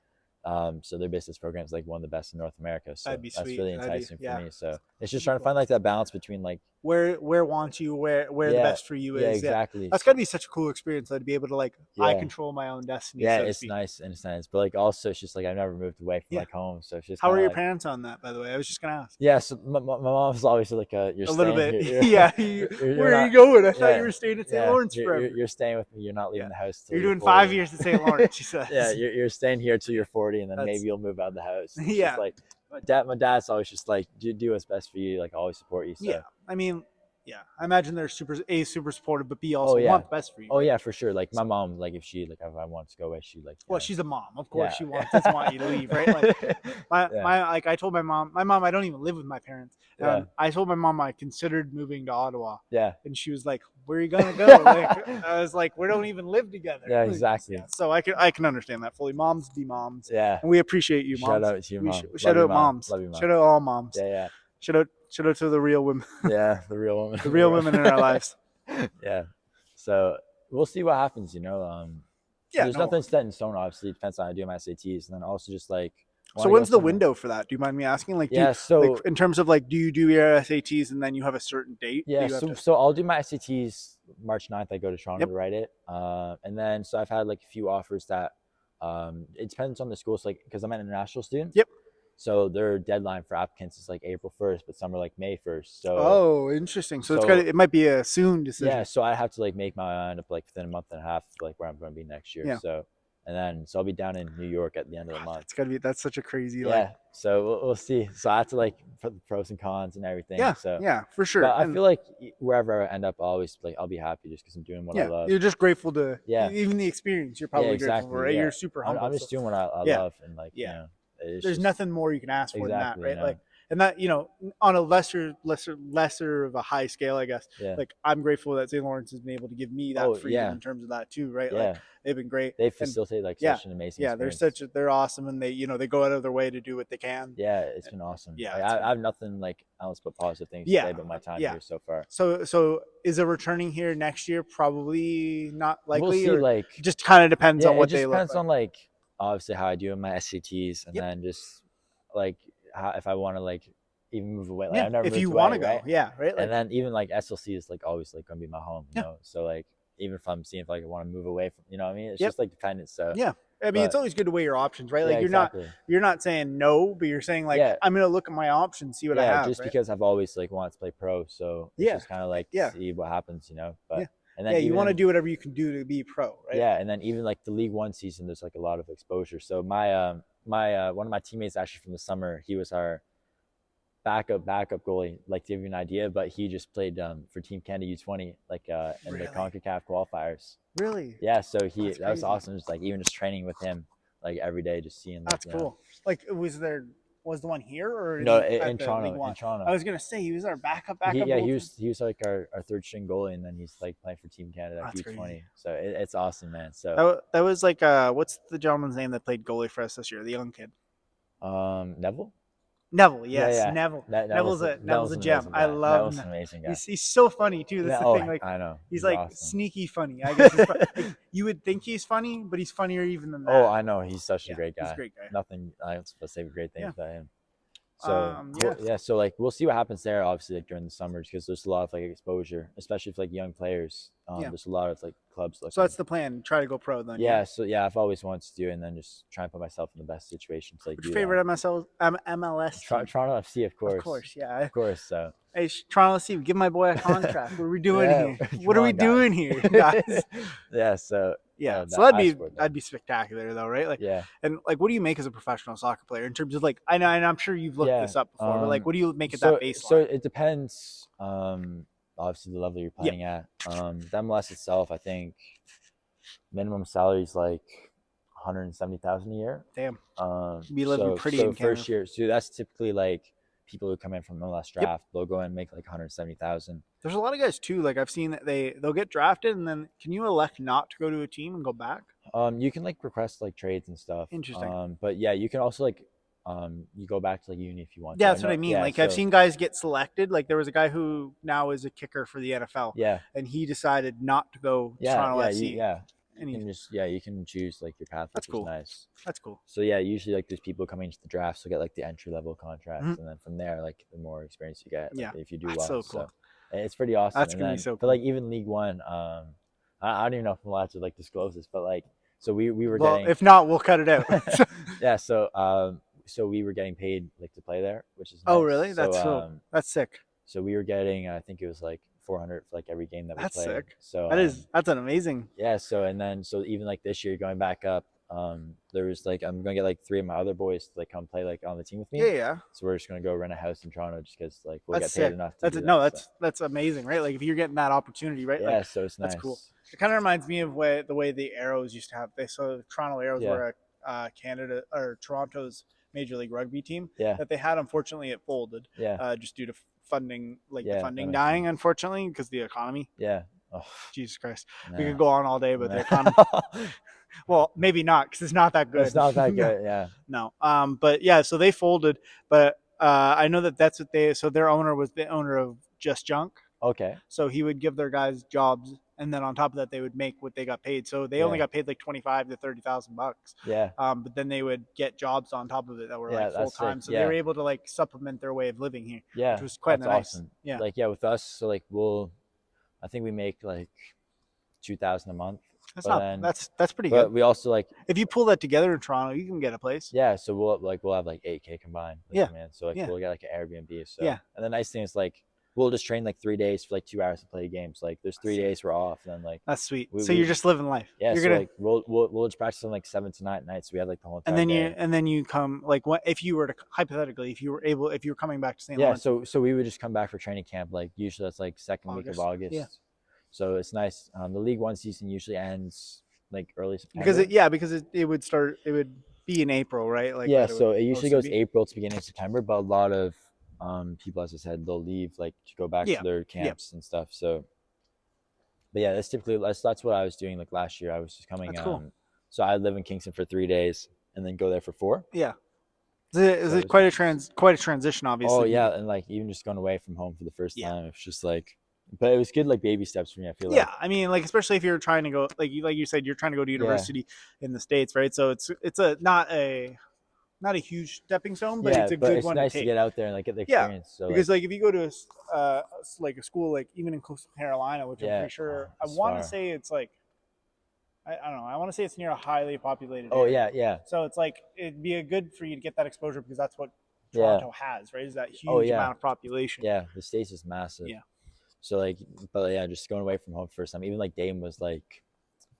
Speaker 2: So their business program is like one of the best in North America. So
Speaker 1: that'd be sweet.
Speaker 2: That's really enticing for me. So it's just trying to find like that balance between like
Speaker 1: where wants you, where the best for you is.
Speaker 2: Yeah, exactly.
Speaker 1: That's gotta be such a cool experience, though, to be able to like I control my own destiny.
Speaker 2: Yeah, it's nice in a sense, but like also it's just like I've never moved away from like home, so it's just.
Speaker 1: How are your parents on that, by the way? I was just gonna ask.
Speaker 2: Yeah, so my mom's always like you're a little bit.
Speaker 1: Yeah, where are you going? I thought you were staying at St. Lawrence forever.
Speaker 2: You're staying with me. You're not leaving the house.
Speaker 1: You're doing 5 years at St. Lawrence. She says.
Speaker 2: Yeah, you're staying here till you're 40, and then maybe you'll move out of the house. It's
Speaker 1: yeah,
Speaker 2: like my dad's always just like do what's best for you, like always support you. So.
Speaker 1: Yeah, I mean, Yeah, I imagine they're super supportive, but B also want the best for you.
Speaker 2: Oh yeah, for sure. Like my mom, like if I want to go away, she like.
Speaker 1: Well, she's a mom, of course. She doesn't want you to leave, right? Like my I told my mom, I don't even live with my parents. I told my mom I considered moving to Ottawa.
Speaker 2: Yeah.
Speaker 1: And she was like, "Where are you gonna go?" Like I was like, "We don't even live together."
Speaker 2: Yeah, exactly.
Speaker 1: So I can understand that fully. Moms be moms.
Speaker 2: Yeah.
Speaker 1: And we appreciate you, moms.
Speaker 2: Shout out to your mom.
Speaker 1: Shout out moms.
Speaker 2: Love you, mom.
Speaker 1: Shout out all moms.
Speaker 2: Yeah.
Speaker 1: Shout out to the real women.
Speaker 2: Yeah, the real women.
Speaker 1: The real women in our lives.
Speaker 2: Yeah. So we'll see what happens, there's nothing set in stone, obviously. It depends on how I do my SATs. And then also just like
Speaker 1: so when's the window for that? Do you mind me asking? Like like in terms of like do you do your SATs and then you have a certain date?
Speaker 2: Yeah, so I'll do my SATs March 9th. I go to Toronto to write it. And then so I've had like a few offers that it depends on the school. So like because I'm an international student.
Speaker 1: Yep.
Speaker 2: So their deadline for applicants is like April 1st, but some are like May 1st. So
Speaker 1: interesting. So it might be a soon decision.
Speaker 2: Yeah, so I have to like make my mind up like within a month and a half, like where I'm going to be next year. Yeah. So I'll be down in New York at the end of the month.
Speaker 1: That's such a crazy
Speaker 2: So we'll see. So I have to like put the pros and cons and everything.
Speaker 1: Yeah.
Speaker 2: So
Speaker 1: yeah, for sure.
Speaker 2: But I feel like wherever I end up, I'll be happy just because I'm doing what I love.
Speaker 1: You're just grateful to even the experience. You're probably grateful for, right? You're super humble.
Speaker 2: I'm just doing what I love and like
Speaker 1: there's nothing more you can ask for than that, right? Like, and that on a lesser of a high scale, I guess.
Speaker 2: Yeah.
Speaker 1: Like I'm grateful that St. Lawrence has been able to give me that freedom in terms of that too, right?
Speaker 2: Yeah.
Speaker 1: Like they've been great.
Speaker 2: They facilitate like such an amazing.
Speaker 1: Yeah,
Speaker 2: experience.
Speaker 1: they're awesome, and they they go out of their way to do what they can.
Speaker 2: Yeah, it's been awesome.
Speaker 1: Yeah,
Speaker 2: like, I have nothing like else but positive things to say about my time here so far.
Speaker 1: So is it returning here next year? Probably not likely.
Speaker 2: We'll see. Like
Speaker 1: just kind of depends on what they look like.
Speaker 2: It depends on like obviously how I do in my SATs, and then just like how, if I want to like even move away. Like I've never
Speaker 1: if
Speaker 2: moved
Speaker 1: you
Speaker 2: want to
Speaker 1: go,
Speaker 2: right?
Speaker 1: Right. Like,
Speaker 2: and then even like SLC is like always like gonna be my home, you know. So like even if I'm seeing if like I want to move away from, what I mean, it's just like dependent. So
Speaker 1: I mean, it's always good to weigh your options, right? Like you're not saying no, but you're saying like I'm gonna look at my options, see what I have.
Speaker 2: Just because I've always like wanted to play pro, so it's just kind of like see what happens, But and then
Speaker 1: you want to do whatever you can do to be pro, right?
Speaker 2: Yeah, and then even like the League One season, there's like a lot of exposure. So my one of my teammates actually from the summer, he was our backup goalie, like to give you an idea, but he just played for Team Canada U20 like in the CONCACAF qualifiers.
Speaker 1: Really?
Speaker 2: Yeah, so that was awesome. Just like even just training with him like every day, just seeing
Speaker 1: that's cool. Like was the one here or
Speaker 2: no in Toronto? In Toronto.
Speaker 1: I was gonna say he was our backup.
Speaker 2: He was like our third string goalie, and then he's like playing for Team Canada U20. Crazy. So it's awesome, man. So
Speaker 1: that was like what's the gentleman's name that played goalie for us this year? The young kid. Neville, yes, yeah. Neville. Neville's a gem. I love him.
Speaker 2: Amazing guy.
Speaker 1: He's so funny too. That's the thing. Like
Speaker 2: I know.
Speaker 1: He's like awesome. Sneaky funny. I guess like, you would think he's funny, but he's funnier even than that.
Speaker 2: Oh, I know. He's such a great guy.
Speaker 1: He's a great guy.
Speaker 2: Nothing. I was supposed to say great things about him. So so like we'll see what happens there. Obviously, like during the summers, because there's a lot of like exposure, especially for like young players. There's a lot of like clubs.
Speaker 1: So that's the plan. Try to go pro then.
Speaker 2: Yeah. So I've always wanted to do it, and then just try and put myself in the best situations. Like
Speaker 1: your favorite MLS?
Speaker 2: Toronto FC, of course.
Speaker 1: Of course, yeah.
Speaker 2: Of course. So
Speaker 1: hey, Toronto FC, give my boy a contract. What are we doing here? What are we doing here, guys?
Speaker 2: So.
Speaker 1: Yeah, so that'd be spectacular though, right? Like, and like, what do you make as a professional soccer player in terms of like, and I'm sure you've looked this up before, but like, what do you make at that baseline?
Speaker 2: So it depends. Obviously the level you're playing at. The MLS itself, I think, minimum salary is like $170,000 a year.
Speaker 1: Damn. Be living pretty in Canada.
Speaker 2: First year, so that's typically like people who come in from MLS draft, they'll go and make like $170,000.
Speaker 1: There's a lot of guys too. Like I've seen that they'll get drafted, and then can you elect not to go to a team and go back?
Speaker 2: You can like request like trades and stuff.
Speaker 1: Interesting.
Speaker 2: But yeah, you can also like you go back to like uni if you want.
Speaker 1: Yeah, that's what I mean. Like I've seen guys get selected. Like there was a guy who now is a kicker for the NFL.
Speaker 2: Yeah.
Speaker 1: And he decided not to go Toronto FC.
Speaker 2: And you can choose like your path, which is nice.
Speaker 1: That's cool.
Speaker 2: So yeah, usually like there's people coming into the draft, so get like the entry level contracts, and then from there, like the more experience you get, like, if you do well.
Speaker 1: So cool.
Speaker 2: So it's pretty awesome.
Speaker 1: That's gonna be so cool.
Speaker 2: But like even League One, I don't even know if I'm allowed to like disclose this, but like so we were getting.
Speaker 1: If not, we'll cut it out.
Speaker 2: Yeah. So we were getting paid like to play there, which is nice.
Speaker 1: Oh really? That's cool. That's sick.
Speaker 2: So we were getting, I think it was like 400 for like every game that we played.
Speaker 1: That's sick.
Speaker 2: So
Speaker 1: that's an amazing.
Speaker 2: Yeah. So even like this year going back up, there was like I'm gonna get like 3 of my other boys to like come play like on the team with me.
Speaker 1: Yeah.
Speaker 2: So we're just gonna go rent a house in Toronto just because like we'll
Speaker 1: That's
Speaker 2: get paid
Speaker 1: sick.
Speaker 2: enough to
Speaker 1: That's
Speaker 2: do
Speaker 1: no,
Speaker 2: that.
Speaker 1: that's amazing, right? Like if you're getting that opportunity, right?
Speaker 2: Yeah,
Speaker 1: Like
Speaker 2: so it's nice.
Speaker 1: that's cool. It kind of reminds me of the way the Arrows used to have. So the Toronto Arrows were Canada or Toronto's Major League Rugby team that they had. Unfortunately, it folded. Just due to funding, like the funding dying, sense. Unfortunately, because the economy.
Speaker 2: Yeah. Oh,
Speaker 1: Jesus Christ. We could go on all day, but the economy. Well, maybe not because it's not that good.
Speaker 2: It's not that good. Yeah.
Speaker 1: No. But yeah, so they folded, but I know that's what they. So their owner was the owner of Just Junk.
Speaker 2: Okay.
Speaker 1: So he would give their guys jobs, and then on top of that, they would make what they got paid. So they only got paid like $25,000 to $30,000.
Speaker 2: Yeah.
Speaker 1: But then they would get jobs on top of it that were like full time. So they were able to like supplement their way of living here.
Speaker 2: Yeah.
Speaker 1: Which was quite nice.
Speaker 2: Awesome.
Speaker 1: Yeah.
Speaker 2: Like with us, so like I think we make like $2,000 a month.
Speaker 1: That's pretty good.
Speaker 2: But we also like
Speaker 1: if you pull that together in Toronto, you can get a place.
Speaker 2: Yeah, so we'll have like $8K combined. Like, man. So like we'll get like an Airbnb. So and the nice thing is like we'll just train like 3 days for like 2 hours to play games. Like there's 3 days we're off, and then like
Speaker 1: that's sweet. So you're just living life.
Speaker 2: Yeah.
Speaker 1: You're
Speaker 2: so like we'll just practice on like 7 to 9 nights. So we have like the whole time.
Speaker 1: And then you come like what if you were to hypothetically if you were coming back to St. Lawrence.
Speaker 2: Yeah. So we would just come back for training camp. Like usually that's like second week of August. Yeah. So it's nice. The League One season usually ends like early September.
Speaker 1: Because it would start. It would be in April, right? Like
Speaker 2: so it usually goes April to beginning of September, but a lot of people, as I said, they'll leave like to go back to their camps and stuff. So, but yeah, that's what I was doing like last year. I was just coming. That's cool. So I live in Kingston for 3 days and then go there for 4.
Speaker 1: Yeah. Is it quite a transition, obviously?
Speaker 2: Oh yeah, and like even just going away from home for the first time, it's just like. But it was good, like baby steps for me. I feel like.
Speaker 1: Yeah, I mean, like especially if you're trying to go, like you said, you're trying to go to university in the States, right? So it's not a huge stepping stone, but it's a good one.
Speaker 2: It's nice to get out there and like get the experience.
Speaker 1: So because like if you go to like a school like even in Coastal Carolina, which I'm pretty sure I want to say it's like I don't know, I want to say it's near a highly populated area.
Speaker 2: Yeah.
Speaker 1: So it's like it'd be good for you to get that exposure because that's what Toronto has, right? Is that huge amount of population?
Speaker 2: Yeah, the States is massive.
Speaker 1: Yeah.
Speaker 2: So like, but yeah, just going away from home first time. Even like Dame was like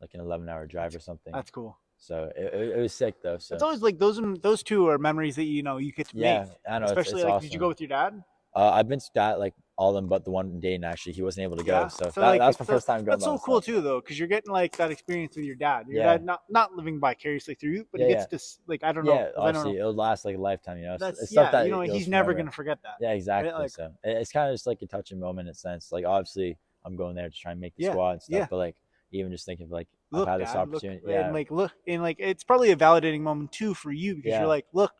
Speaker 2: an 11-hour drive or something.
Speaker 1: That's cool.
Speaker 2: So it was sick though. So
Speaker 1: it's always like those two are memories that you get to make.
Speaker 2: Yeah, I know.
Speaker 1: Especially
Speaker 2: it's
Speaker 1: like,
Speaker 2: awesome.
Speaker 1: Did you go with your dad?
Speaker 2: I've been to that like all of them, but the one in Dayton actually he wasn't able to go. So that was my first time going.
Speaker 1: That's so cool too, though, because you're getting like that experience with your dad. Your dad not living vicariously through you, but he gets to like I don't know.
Speaker 2: Yeah, obviously it'll last like a lifetime.
Speaker 1: That's
Speaker 2: stuff that
Speaker 1: he's never gonna forget that.
Speaker 2: Yeah, exactly.
Speaker 1: Right? Like,
Speaker 2: so it's kind of just like a touching moment in a sense. Like obviously I'm going there to try and make the squad and stuff, but like even just thinking of like I've had this opportunity.
Speaker 1: And it's probably a validating moment too for you because you're like, look,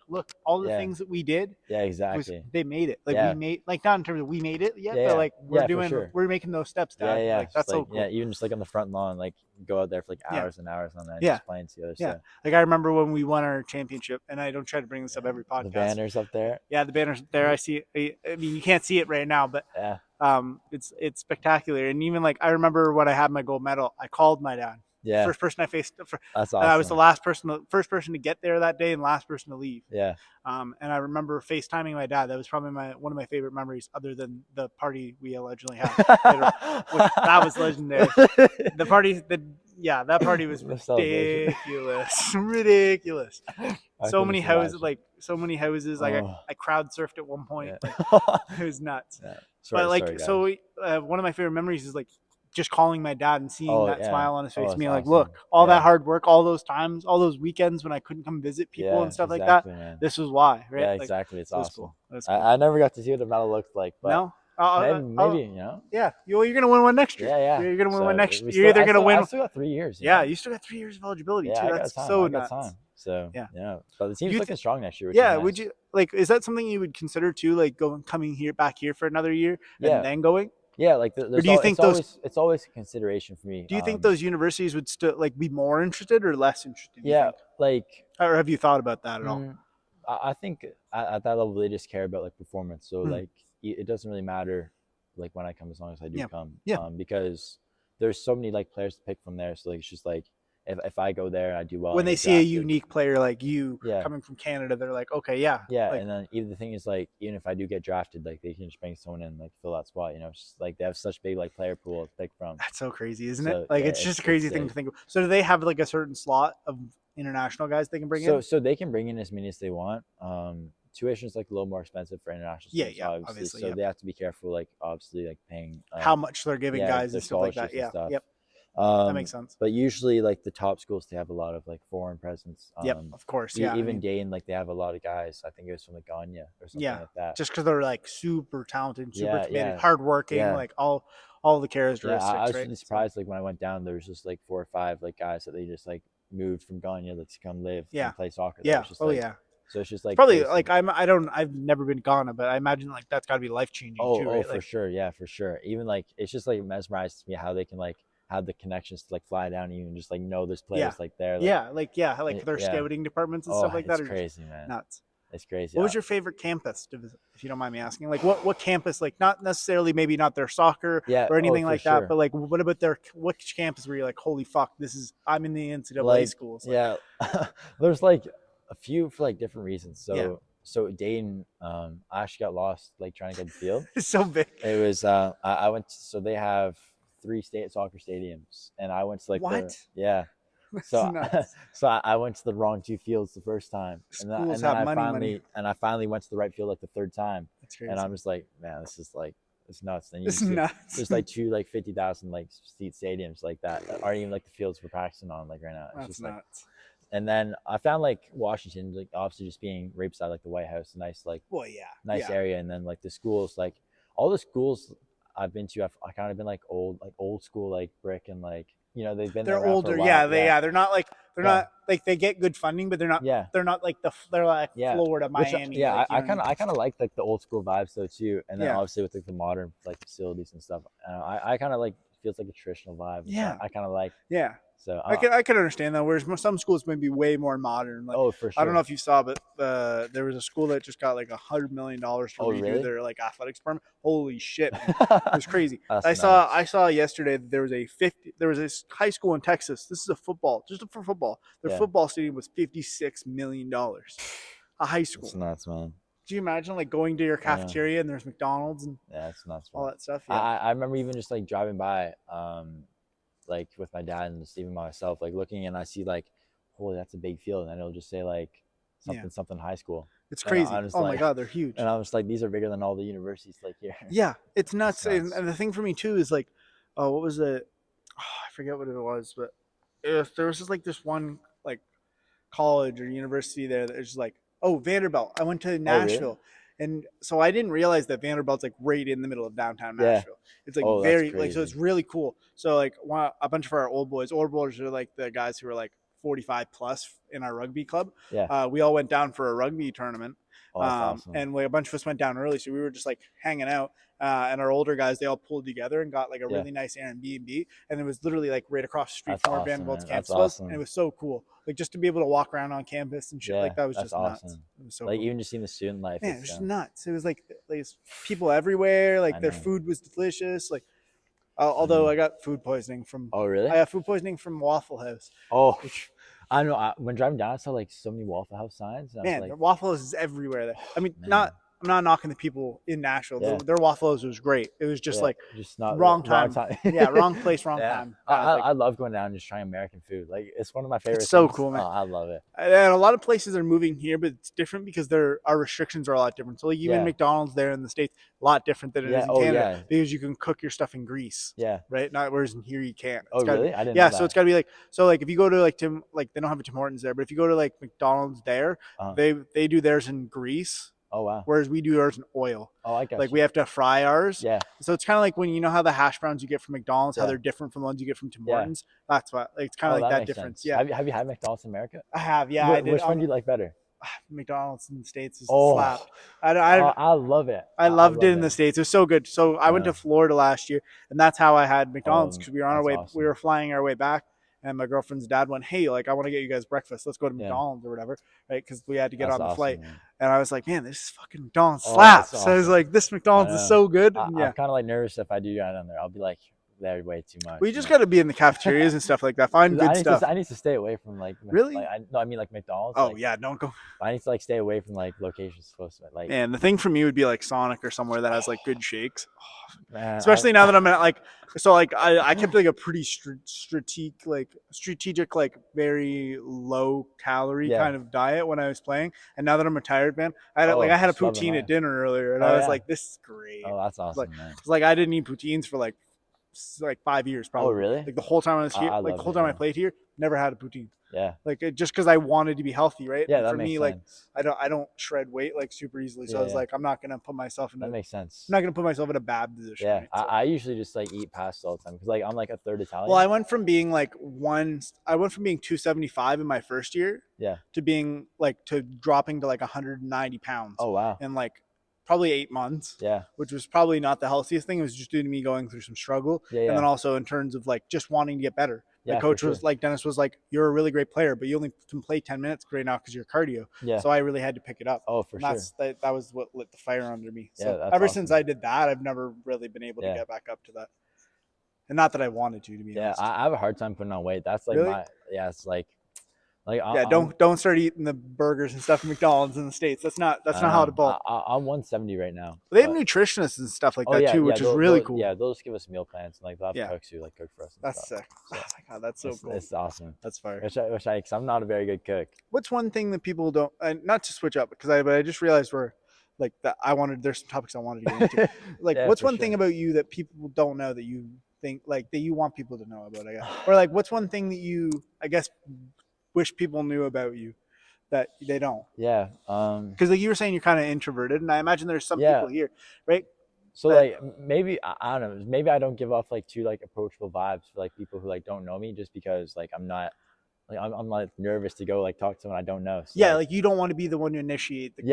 Speaker 1: all the things that we did.
Speaker 2: Yeah, exactly.
Speaker 1: They made it. Like we made, like not in terms of we made it yet, but like we're making those steps down.
Speaker 2: Yeah.
Speaker 1: Like, that's so cool.
Speaker 2: Yeah, even just like on the front lawn, like go out there for like hours and hours on that, just playing together.
Speaker 1: Yeah.
Speaker 2: So.
Speaker 1: Like I remember when we won our championship, and I don't try to bring this up every podcast.
Speaker 2: The banners up there.
Speaker 1: Yeah, the banners up there. I see. I mean, you can't see it right now, but it's spectacular. And even like I remember when I had my gold medal, I called my dad.
Speaker 2: Yeah.
Speaker 1: First person I faced.
Speaker 2: That's awesome.
Speaker 1: I was the first person to get there that day and last person to leave.
Speaker 2: Yeah.
Speaker 1: And I remember FaceTiming my dad. That was probably one of my favorite memories, other than the party we allegedly had. That was legendary. The party, that party was ridiculous. Ridiculous. So many houses. Like I crowd surfed at one point.
Speaker 2: Yeah.
Speaker 1: Like, it was nuts.
Speaker 2: Yeah.
Speaker 1: One of my favorite memories is like just calling my dad and seeing that smile on his face, being like,
Speaker 2: awesome.
Speaker 1: look, all that hard work, all those times, all those weekends when I couldn't come visit people and stuff like that.
Speaker 2: Man.
Speaker 1: This was why, right?
Speaker 2: Yeah,
Speaker 1: like,
Speaker 2: exactly. It's awesome.
Speaker 1: Cool. That's cool.
Speaker 2: I never got to see what the medal looked like, but maybe, you know.
Speaker 1: Yeah, you're going to win one next year.
Speaker 2: Yeah.
Speaker 1: You're going to win one next year. You're either going to win.
Speaker 2: I still got 3 years.
Speaker 1: Yeah, you still got 3 years of eligibility too. That's so nuts.
Speaker 2: So but the team's looking strong next year.
Speaker 1: Yeah, would you like? Is that something you would consider too? Like coming back here for another year and then going?
Speaker 2: Yeah, like
Speaker 1: or do you think
Speaker 2: it's always a consideration for me.
Speaker 1: Do you think those universities would still like be more interested or less interested?
Speaker 2: Yeah, like,
Speaker 1: or have you thought about that at all?
Speaker 2: I think at that level they just care about like performance. So like it doesn't really matter like when I come as long as I do come. Because there's so many like players to pick from there. So like it's just like if I go there and I do well.
Speaker 1: When they see a unique player like you coming from Canada, they're like, okay, like,
Speaker 2: and then even the thing is like even if I do get drafted, like they can just bring someone in like fill that spot. You know, it's just like they have such big like player pool to pick from.
Speaker 1: That's so crazy, isn't it? Like it's just a crazy thing to think of. So do they have like a certain slot of international guys they can bring in?
Speaker 2: So they can bring in as many as they want. Tuition is like a little more expensive for international students, obviously. So they have to be careful, like obviously, like paying
Speaker 1: how much they're giving guys and stuff like that. Yeah, yep. That makes sense.
Speaker 2: But usually, like the top schools, they have a lot of like foreign presence.
Speaker 1: Yep, of course. Yeah.
Speaker 2: Even Dane, like they have a lot of guys. I think it was from like Ganya or something like that.
Speaker 1: Just because they're like super talented, super committed, hardworking, like all the characteristics.
Speaker 2: Yeah, I was
Speaker 1: right?
Speaker 2: really surprised. Like when I went down, there was just like 4 or 5 like guys that they just like moved from Ganya like to come live and play soccer.
Speaker 1: Yeah.
Speaker 2: Just, like, so it's just like
Speaker 1: probably like I've never been Ghana, but I imagine like that's got to be life changing too. Right?
Speaker 2: For sure, yeah, for sure. Even like it's just like mesmerized me how they can like have the connections to like fly down and even just like know there's players like there. Like,
Speaker 1: like their scouting departments and stuff like that.
Speaker 2: It's crazy, man.
Speaker 1: Nuts.
Speaker 2: It's crazy.
Speaker 1: What was your favorite campus to visit, if you don't mind me asking? Like what campus? Like not necessarily maybe not their soccer or anything like that, but like what about which campus were you like, holy fuck, I'm in the NCAA schools?
Speaker 2: Like, there's like a few for like different reasons. So Dayton, I actually got lost like trying to get the field.
Speaker 1: It's so big.
Speaker 2: It was I went to, so they have 3 state soccer stadiums, and I went to like so I went to the wrong 2 fields the first time, and then I finally went to the right field like the 3rd time.
Speaker 1: That's crazy.
Speaker 2: And I'm just like, man, this is like it's nuts. And
Speaker 1: nuts.
Speaker 2: There's like 2 like 50,000 like seat stadiums like that aren't even like the fields we're practicing on like right now. It's
Speaker 1: That's
Speaker 2: just
Speaker 1: nuts.
Speaker 2: Like, and then I found like Washington, like obviously just being right beside like the White House, nice like nice area, and then like the schools, like all the schools I've been to, I kind of been like old school like brick, and like they're
Speaker 1: older, they're not like not like they get good funding, but they're not like they're like Florida, Miami.
Speaker 2: I kind of like the old school vibes though too, and then obviously with like the modern like facilities and stuff, I kind of like feels like a traditional vibe. I kind of like So
Speaker 1: I can understand that. Whereas some schools may be way more modern. Like,
Speaker 2: for sure.
Speaker 1: I don't know if you saw, but there was a school that just got like $100 million to redo their like athletics department. Holy shit, man. It was crazy. I saw yesterday that there was this high school in Texas. This is just for football. Their football stadium was $56 million. A high school.
Speaker 2: That's nuts, man.
Speaker 1: Do you imagine like going to your cafeteria and there's McDonald's and
Speaker 2: it's nuts,
Speaker 1: all that stuff?
Speaker 2: I remember even just like driving by. Like with my dad and even myself, like looking, and I see like, holy, that's a big field, and it'll just say like something high school.
Speaker 1: It's crazy. Oh my god, they're huge.
Speaker 2: And I was like, these are bigger than all the universities like here.
Speaker 1: Yeah, it's nuts. And the thing for me too is like, what was it? Oh, I forget what it was, but there was just like this one like college or university there that was just like, Vanderbilt. I went to Nashville. Really? And so I didn't realize that Vanderbilt's like right in the middle of downtown Nashville. It's like very like, so it's really cool. So like a bunch of our old boys are like the guys who are like 45 plus in our rugby club. We all went down for a rugby tournament. Awesome. And a bunch of us went down early. So we were just like hanging out. And our older guys, they all pulled together and got like a really nice Airbnb, and it was literally like right across the street from where Vanderbilt's campus was, and it was so cool. Like just to be able to walk around on campus and shit like that was just nuts. It was so
Speaker 2: like
Speaker 1: cool.
Speaker 2: Even just seeing the student life.
Speaker 1: Man, it was just nuts. It was like people everywhere. Like their food was delicious. Like although I got food poisoning from.
Speaker 2: Oh really?
Speaker 1: I got food poisoning from Waffle House.
Speaker 2: Oh. I know. When driving down, I saw like so many Waffle House signs.
Speaker 1: Man, Waffle House is everywhere. There. I mean, I'm not knocking the people in Nashville. Their Waffle House was great. It was just like
Speaker 2: just not
Speaker 1: wrong time. Wrong place, wrong time.
Speaker 2: I love going down and just trying American food. Like it's one of my favorites.
Speaker 1: It's so cool, man.
Speaker 2: I love it.
Speaker 1: And a lot of places are moving here, but it's different because our restrictions are a lot different. So like even McDonald's there in the States, a lot different than it is in Canada because you can cook your stuff in grease. Right. Not whereas in here you can't.
Speaker 2: Really? I didn't know that.
Speaker 1: So it's got to be like if you go to like they don't have a Tim Hortons there, but if you go to like McDonald's there, they do theirs in grease.
Speaker 2: Oh wow!
Speaker 1: Whereas we do ours in oil.
Speaker 2: Oh, I got
Speaker 1: like we have to fry ours.
Speaker 2: Yeah.
Speaker 1: So it's kind of like when you know how the hash browns you get from McDonald's, how they're different from the ones you get from Tim Hortons. That's what it's kind of like that difference.
Speaker 2: Sense. Yeah. Have you had McDonald's in America?
Speaker 1: I have. Yeah. I did.
Speaker 2: Which one do you like better?
Speaker 1: McDonald's in the States is slapped. I
Speaker 2: love it.
Speaker 1: I loved it in the States. It was so good. So I went to Florida last year, and that's how I had McDonald's because we were on our way. Awesome. We were flying our way back. And my girlfriend's dad went, hey, like, I want to get you guys breakfast. Let's go to McDonald's or whatever, right? Because we had to get on the flight. Man. And I was like, man, this fucking McDonald's slaps. Awesome. So I was like, this McDonald's is so good.
Speaker 2: I'm kind of like nervous if I do go down there. I'll be like, there way too much.
Speaker 1: We just got to be in the cafeterias and stuff like that. Find good stuff.
Speaker 2: I need to stay away from like
Speaker 1: really.
Speaker 2: I mean like McDonald's.
Speaker 1: Oh
Speaker 2: like,
Speaker 1: yeah, don't go.
Speaker 2: I need to like stay away from like locations close to it. Like,
Speaker 1: and the thing for me would be like Sonic or somewhere that has like good shakes.
Speaker 2: Man,
Speaker 1: especially now that I'm at like, so like I kept like a pretty strategic like very low calorie kind of diet when I was playing, and now that I'm retired, man, I had a poutine at dinner earlier, and I was like, this is great.
Speaker 2: Oh, that's awesome,
Speaker 1: man. It's like I didn't eat poutines for like 5 years probably.
Speaker 2: Oh really?
Speaker 1: Like the whole time I was here, like the whole time I played here, never had a poutine.
Speaker 2: Yeah.
Speaker 1: Like just because I wanted to be healthy, right?
Speaker 2: Yeah,
Speaker 1: and
Speaker 2: that
Speaker 1: for
Speaker 2: makes
Speaker 1: me,
Speaker 2: sense.
Speaker 1: like I don't shred weight like super easily, so I was like, I'm not gonna put myself in.
Speaker 2: That makes sense.
Speaker 1: I'm not gonna put myself in a bad position.
Speaker 2: Yeah,
Speaker 1: right? So,
Speaker 2: I usually just like eat pasta all the time because like I'm like a third Italian.
Speaker 1: Well, I went from being 275 in my first year, to being to dropping to like 190 pounds.
Speaker 2: Oh wow!
Speaker 1: In like probably 8 months.
Speaker 2: Yeah,
Speaker 1: which was probably not the healthiest thing. It was just due to me going through some struggle, and then also in terms of like just wanting to get better. The coach was like, Dennis was like, you're a really great player, but you only can play 10 minutes right now because you're cardio. Yeah. So I really had to pick it up.
Speaker 2: Oh, for sure.
Speaker 1: That was what lit the fire under me. So
Speaker 2: yeah,
Speaker 1: ever since I did that, I've never really been able to get back up to that. And not that I wanted to be honest.
Speaker 2: I have a hard time putting on weight. That's like it's like
Speaker 1: don't start eating the burgers and stuff at McDonald's in the States. That's not how to bulk.
Speaker 2: I'm 170 right now.
Speaker 1: They have nutritionists and stuff like that too, which is really cool.
Speaker 2: Yeah, they'll just give us meal plans and like they'll have cooks who like cook for us.
Speaker 1: That's sick. Oh my god, that's so cool.
Speaker 2: It's awesome.
Speaker 1: That's fire.
Speaker 2: Because I'm not a very good cook.
Speaker 1: What's one thing that people don't? Not to switch up, but I just realized we're like that. There's some topics I wanted to get into. Like, what's one thing about you that people don't know that you think like that you want people to know about? I guess, or like, what's one thing that you wish people knew about you that they don't?
Speaker 2: Yeah.
Speaker 1: Because like you were saying, you're kind of introverted, and I imagine there's some people here, right?
Speaker 2: So like maybe I don't know. Maybe I don't give off like too like approachable vibes for like people who like don't know me, just because like I'm not. Like I'm like nervous to go like talk to someone I don't know. So,
Speaker 1: like you don't want to be the one to initiate.
Speaker 2: But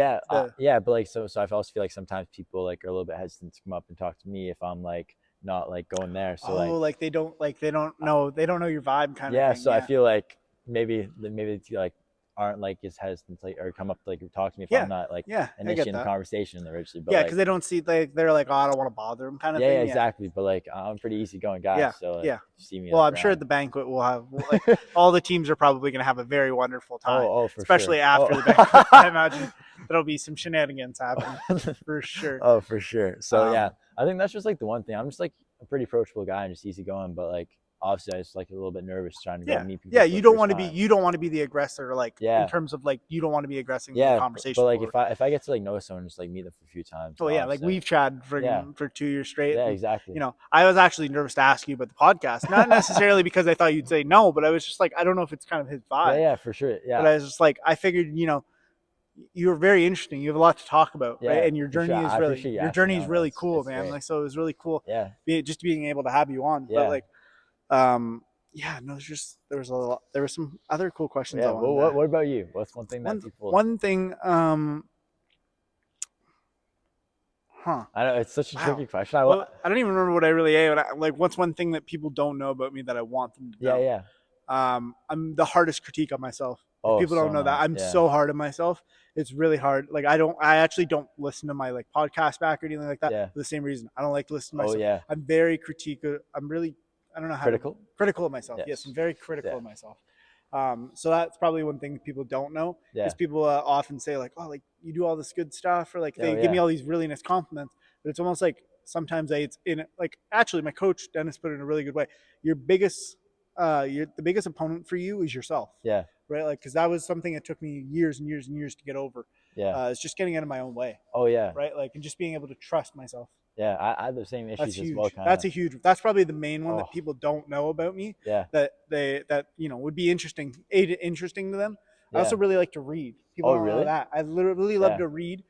Speaker 2: like so I also feel like sometimes people like are a little bit hesitant to come up and talk to me if I'm like not like going there. So like they don't know your vibe kind of thing. So I feel like maybe like aren't like as hesitant to, like, or come up to like talk to me if I'm not like initiating the conversation originally. But
Speaker 1: because they don't see they're like, oh, I don't want to bother them kind of thing.
Speaker 2: Yeah, exactly. But like I'm a pretty easygoing guy. So like, see me.
Speaker 1: Well, I'm sure at the banquet we'll have like all the teams are probably going to have a very wonderful time. Especially after the banquet. I imagine there'll be some shenanigans happening for sure.
Speaker 2: Oh, for sure. So I think that's just like the one thing. I'm just like a pretty approachable guy and just easygoing, but like obviously I was like a little bit nervous trying to go meet people.
Speaker 1: Yeah, you don't want to be the aggressor, like in terms of like you don't want to be aggressing the conversation.
Speaker 2: But like if I get to like know someone, just like meet them for a few times.
Speaker 1: Oh yeah, like we've chatted for 2 years straight.
Speaker 2: Yeah, exactly.
Speaker 1: You know, I was actually nervous to ask you about the podcast, not necessarily because I thought you'd say no, but I was just like, I don't know if it's kind of his vibe.
Speaker 2: Yeah, for sure. Yeah.
Speaker 1: But I was just like, I figured, you're very interesting. You have a lot to talk about, right? And your journey is really cool, man. Great. Like, so it was really cool.
Speaker 2: Yeah.
Speaker 1: Just being able to have you on. Yeah. But like, there were some other cool questions.
Speaker 2: Yeah. What about you? What's one thing that people?
Speaker 1: One thing.
Speaker 2: I know it's such a tricky question.
Speaker 1: I don't even remember what I really am. Like, what's one thing that people don't know about me that I want them to know?
Speaker 2: Yeah.
Speaker 1: I'm the hardest critique on myself.
Speaker 2: Oh,
Speaker 1: people don't know that. I'm so hard on myself. It's really hard. Like I actually don't listen to my like podcast back or anything like that for the same reason. I don't like to listen to myself.
Speaker 2: Oh, yeah.
Speaker 1: I'm very I don't know how critical of myself. Yes, I'm very critical of myself. So that's probably one thing that people don't know. Because people often say like, oh, like you do all this good stuff, or like they give me all these really nice compliments. But it's almost like sometimes it's in like actually my coach Dennis put it in a really good way. The biggest opponent for you is yourself.
Speaker 2: Yeah.
Speaker 1: Right. Like, cause that was something that took me years and years and years to get over.
Speaker 2: Yeah.
Speaker 1: It's just getting out of my own way.
Speaker 2: Oh yeah.
Speaker 1: Right. Like, and just being able to trust myself.
Speaker 2: Yeah. I have the same issues as well.
Speaker 1: That's probably the main one that people don't know about me.
Speaker 2: Yeah.
Speaker 1: That would be interesting to them. I also really like to read. People don't know that. I literally love to read.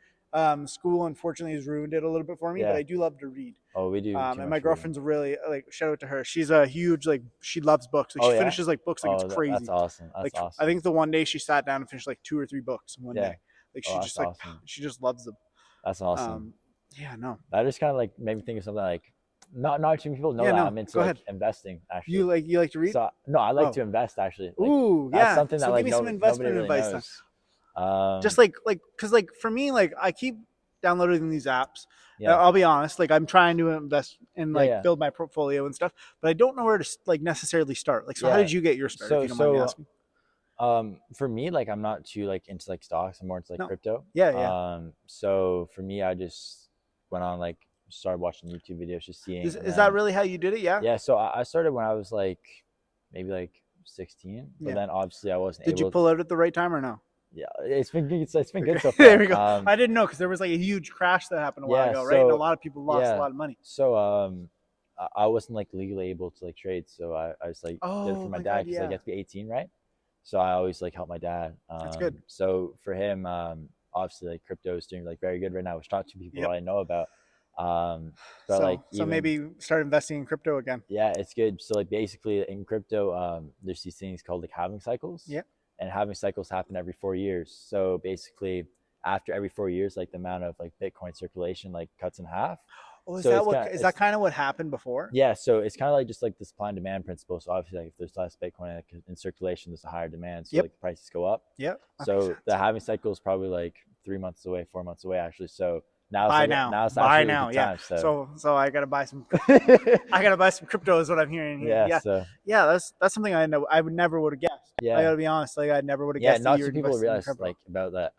Speaker 1: School unfortunately has ruined it a little bit for me, but I do love to read.
Speaker 2: Oh, we do.
Speaker 1: And my girlfriend's really like, shout out to her. She's a huge she loves books. Like she finishes like books like it's crazy.
Speaker 2: That's awesome. That's awesome.
Speaker 1: I think the one day she sat down and finished like 2 or 3 books in one day. Like she just loves them.
Speaker 2: That's awesome.
Speaker 1: That
Speaker 2: just kind of like made me think of something like not too many people know that I'm into like investing. Actually,
Speaker 1: you like to read?
Speaker 2: So no, I like to invest actually.
Speaker 1: Like, ooh, yeah.
Speaker 2: That's something that
Speaker 1: give
Speaker 2: like
Speaker 1: me some investment
Speaker 2: really
Speaker 1: advice.
Speaker 2: Knows.
Speaker 1: Just like because like for me, like I keep downloading these apps.
Speaker 2: Yeah.
Speaker 1: I'll be honest, like I'm trying to invest and like build my portfolio and stuff, but I don't know where to like necessarily start. Like, so how did you get your start? If you don't mind me asking.
Speaker 2: For me, like I'm not too like into like stocks. I'm more into like crypto.
Speaker 1: Yeah.
Speaker 2: So for me, I just went on like started watching YouTube videos, just seeing.
Speaker 1: Is that really how you did it? Yeah.
Speaker 2: Yeah. So I started when I was like maybe like 16, but then obviously I wasn't.
Speaker 1: Did you pull out at the right time or no?
Speaker 2: Yeah, it's been good so far.
Speaker 1: There we go. I didn't know because there was like a huge crash that happened a while ago, right? And a lot of people lost a lot of money.
Speaker 2: So I wasn't like legally able to like trade, so I just like did it for my dad because I get to be 18, right? So I always like help my dad.
Speaker 1: That's good.
Speaker 2: So for him, obviously like crypto is doing like very good right now, which not too people I know about. But so
Speaker 1: maybe start investing in crypto again.
Speaker 2: Yeah, it's good. So like basically in crypto, there's these things called like halving cycles.
Speaker 1: Yeah.
Speaker 2: And halving cycles happen every 4 years. So basically, after every 4 years, like the amount of like Bitcoin circulation like cuts in half.
Speaker 1: Oh, is that kind of what happened before?
Speaker 2: Yeah, so it's kind of like just like the supply and demand principle. So obviously, like if there's less Bitcoin in circulation, there's a higher demand. So like the prices go up.
Speaker 1: Yep.
Speaker 2: So the halving cycle is probably like 3 months away, 4 months away actually. So now it's
Speaker 1: buy now. Yeah. So I gotta buy some. I gotta buy some crypto is what I'm hearing here. Yeah. That's something I know. I never would have guessed. Yeah. I gotta be honest. Like I never would have guessed.
Speaker 2: Yeah. Not too people realize like about that.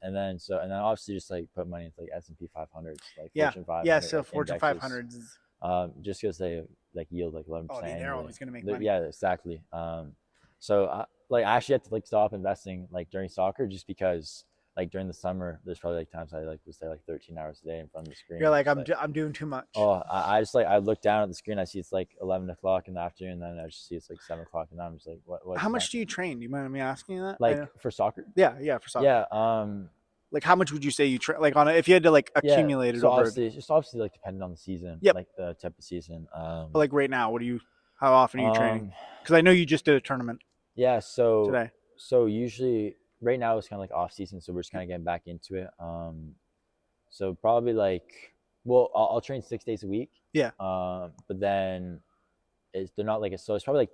Speaker 2: And then obviously just like put money into like S&P 500, like Fortune 500.
Speaker 1: Yeah. So Fortune 500s.
Speaker 2: Just because they like yield like 11%.
Speaker 1: Oh, they're always gonna make money.
Speaker 2: Yeah, exactly. So I actually had to like stop investing like during soccer just because. Like during the summer, there's probably like times I like was there like 13 hours a day in front of the screen.
Speaker 1: You're like, I'm doing too much.
Speaker 2: Oh, I just like I look down at the screen, I see it's like 11 o'clock in the afternoon, and then I just see it's like 7 o'clock, and I'm just like, what?
Speaker 1: How much do you train? Do you mind me asking that?
Speaker 2: Like for soccer?
Speaker 1: Yeah, for soccer.
Speaker 2: Yeah.
Speaker 1: Like how much would you say you train? Like if you had to like accumulate it
Speaker 2: so
Speaker 1: over?
Speaker 2: Obviously like depending on the season.
Speaker 1: Yep.
Speaker 2: Like the type of season.
Speaker 1: But like right now, how often are you training? Because I know you just did a tournament.
Speaker 2: Yeah. So
Speaker 1: today.
Speaker 2: So usually. Right now it's kind of like off season, so we're just kind of getting back into it. So probably like, well, I'll train 6 days a week.
Speaker 1: Yeah.
Speaker 2: But then they're not like so it's probably like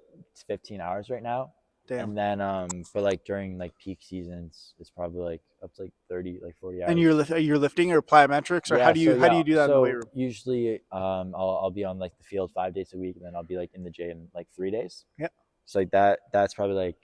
Speaker 2: 15 hours right now.
Speaker 1: Damn.
Speaker 2: And then but like during like peak seasons, it's probably like up to like 30, like 40 hours.
Speaker 1: And you're lifting or plyometrics, or how do you do that in the weight room?
Speaker 2: Usually, I'll be on like the field 5 days a week, and then I'll be like in the gym like 3 days.
Speaker 1: Yeah.
Speaker 2: So like that's probably like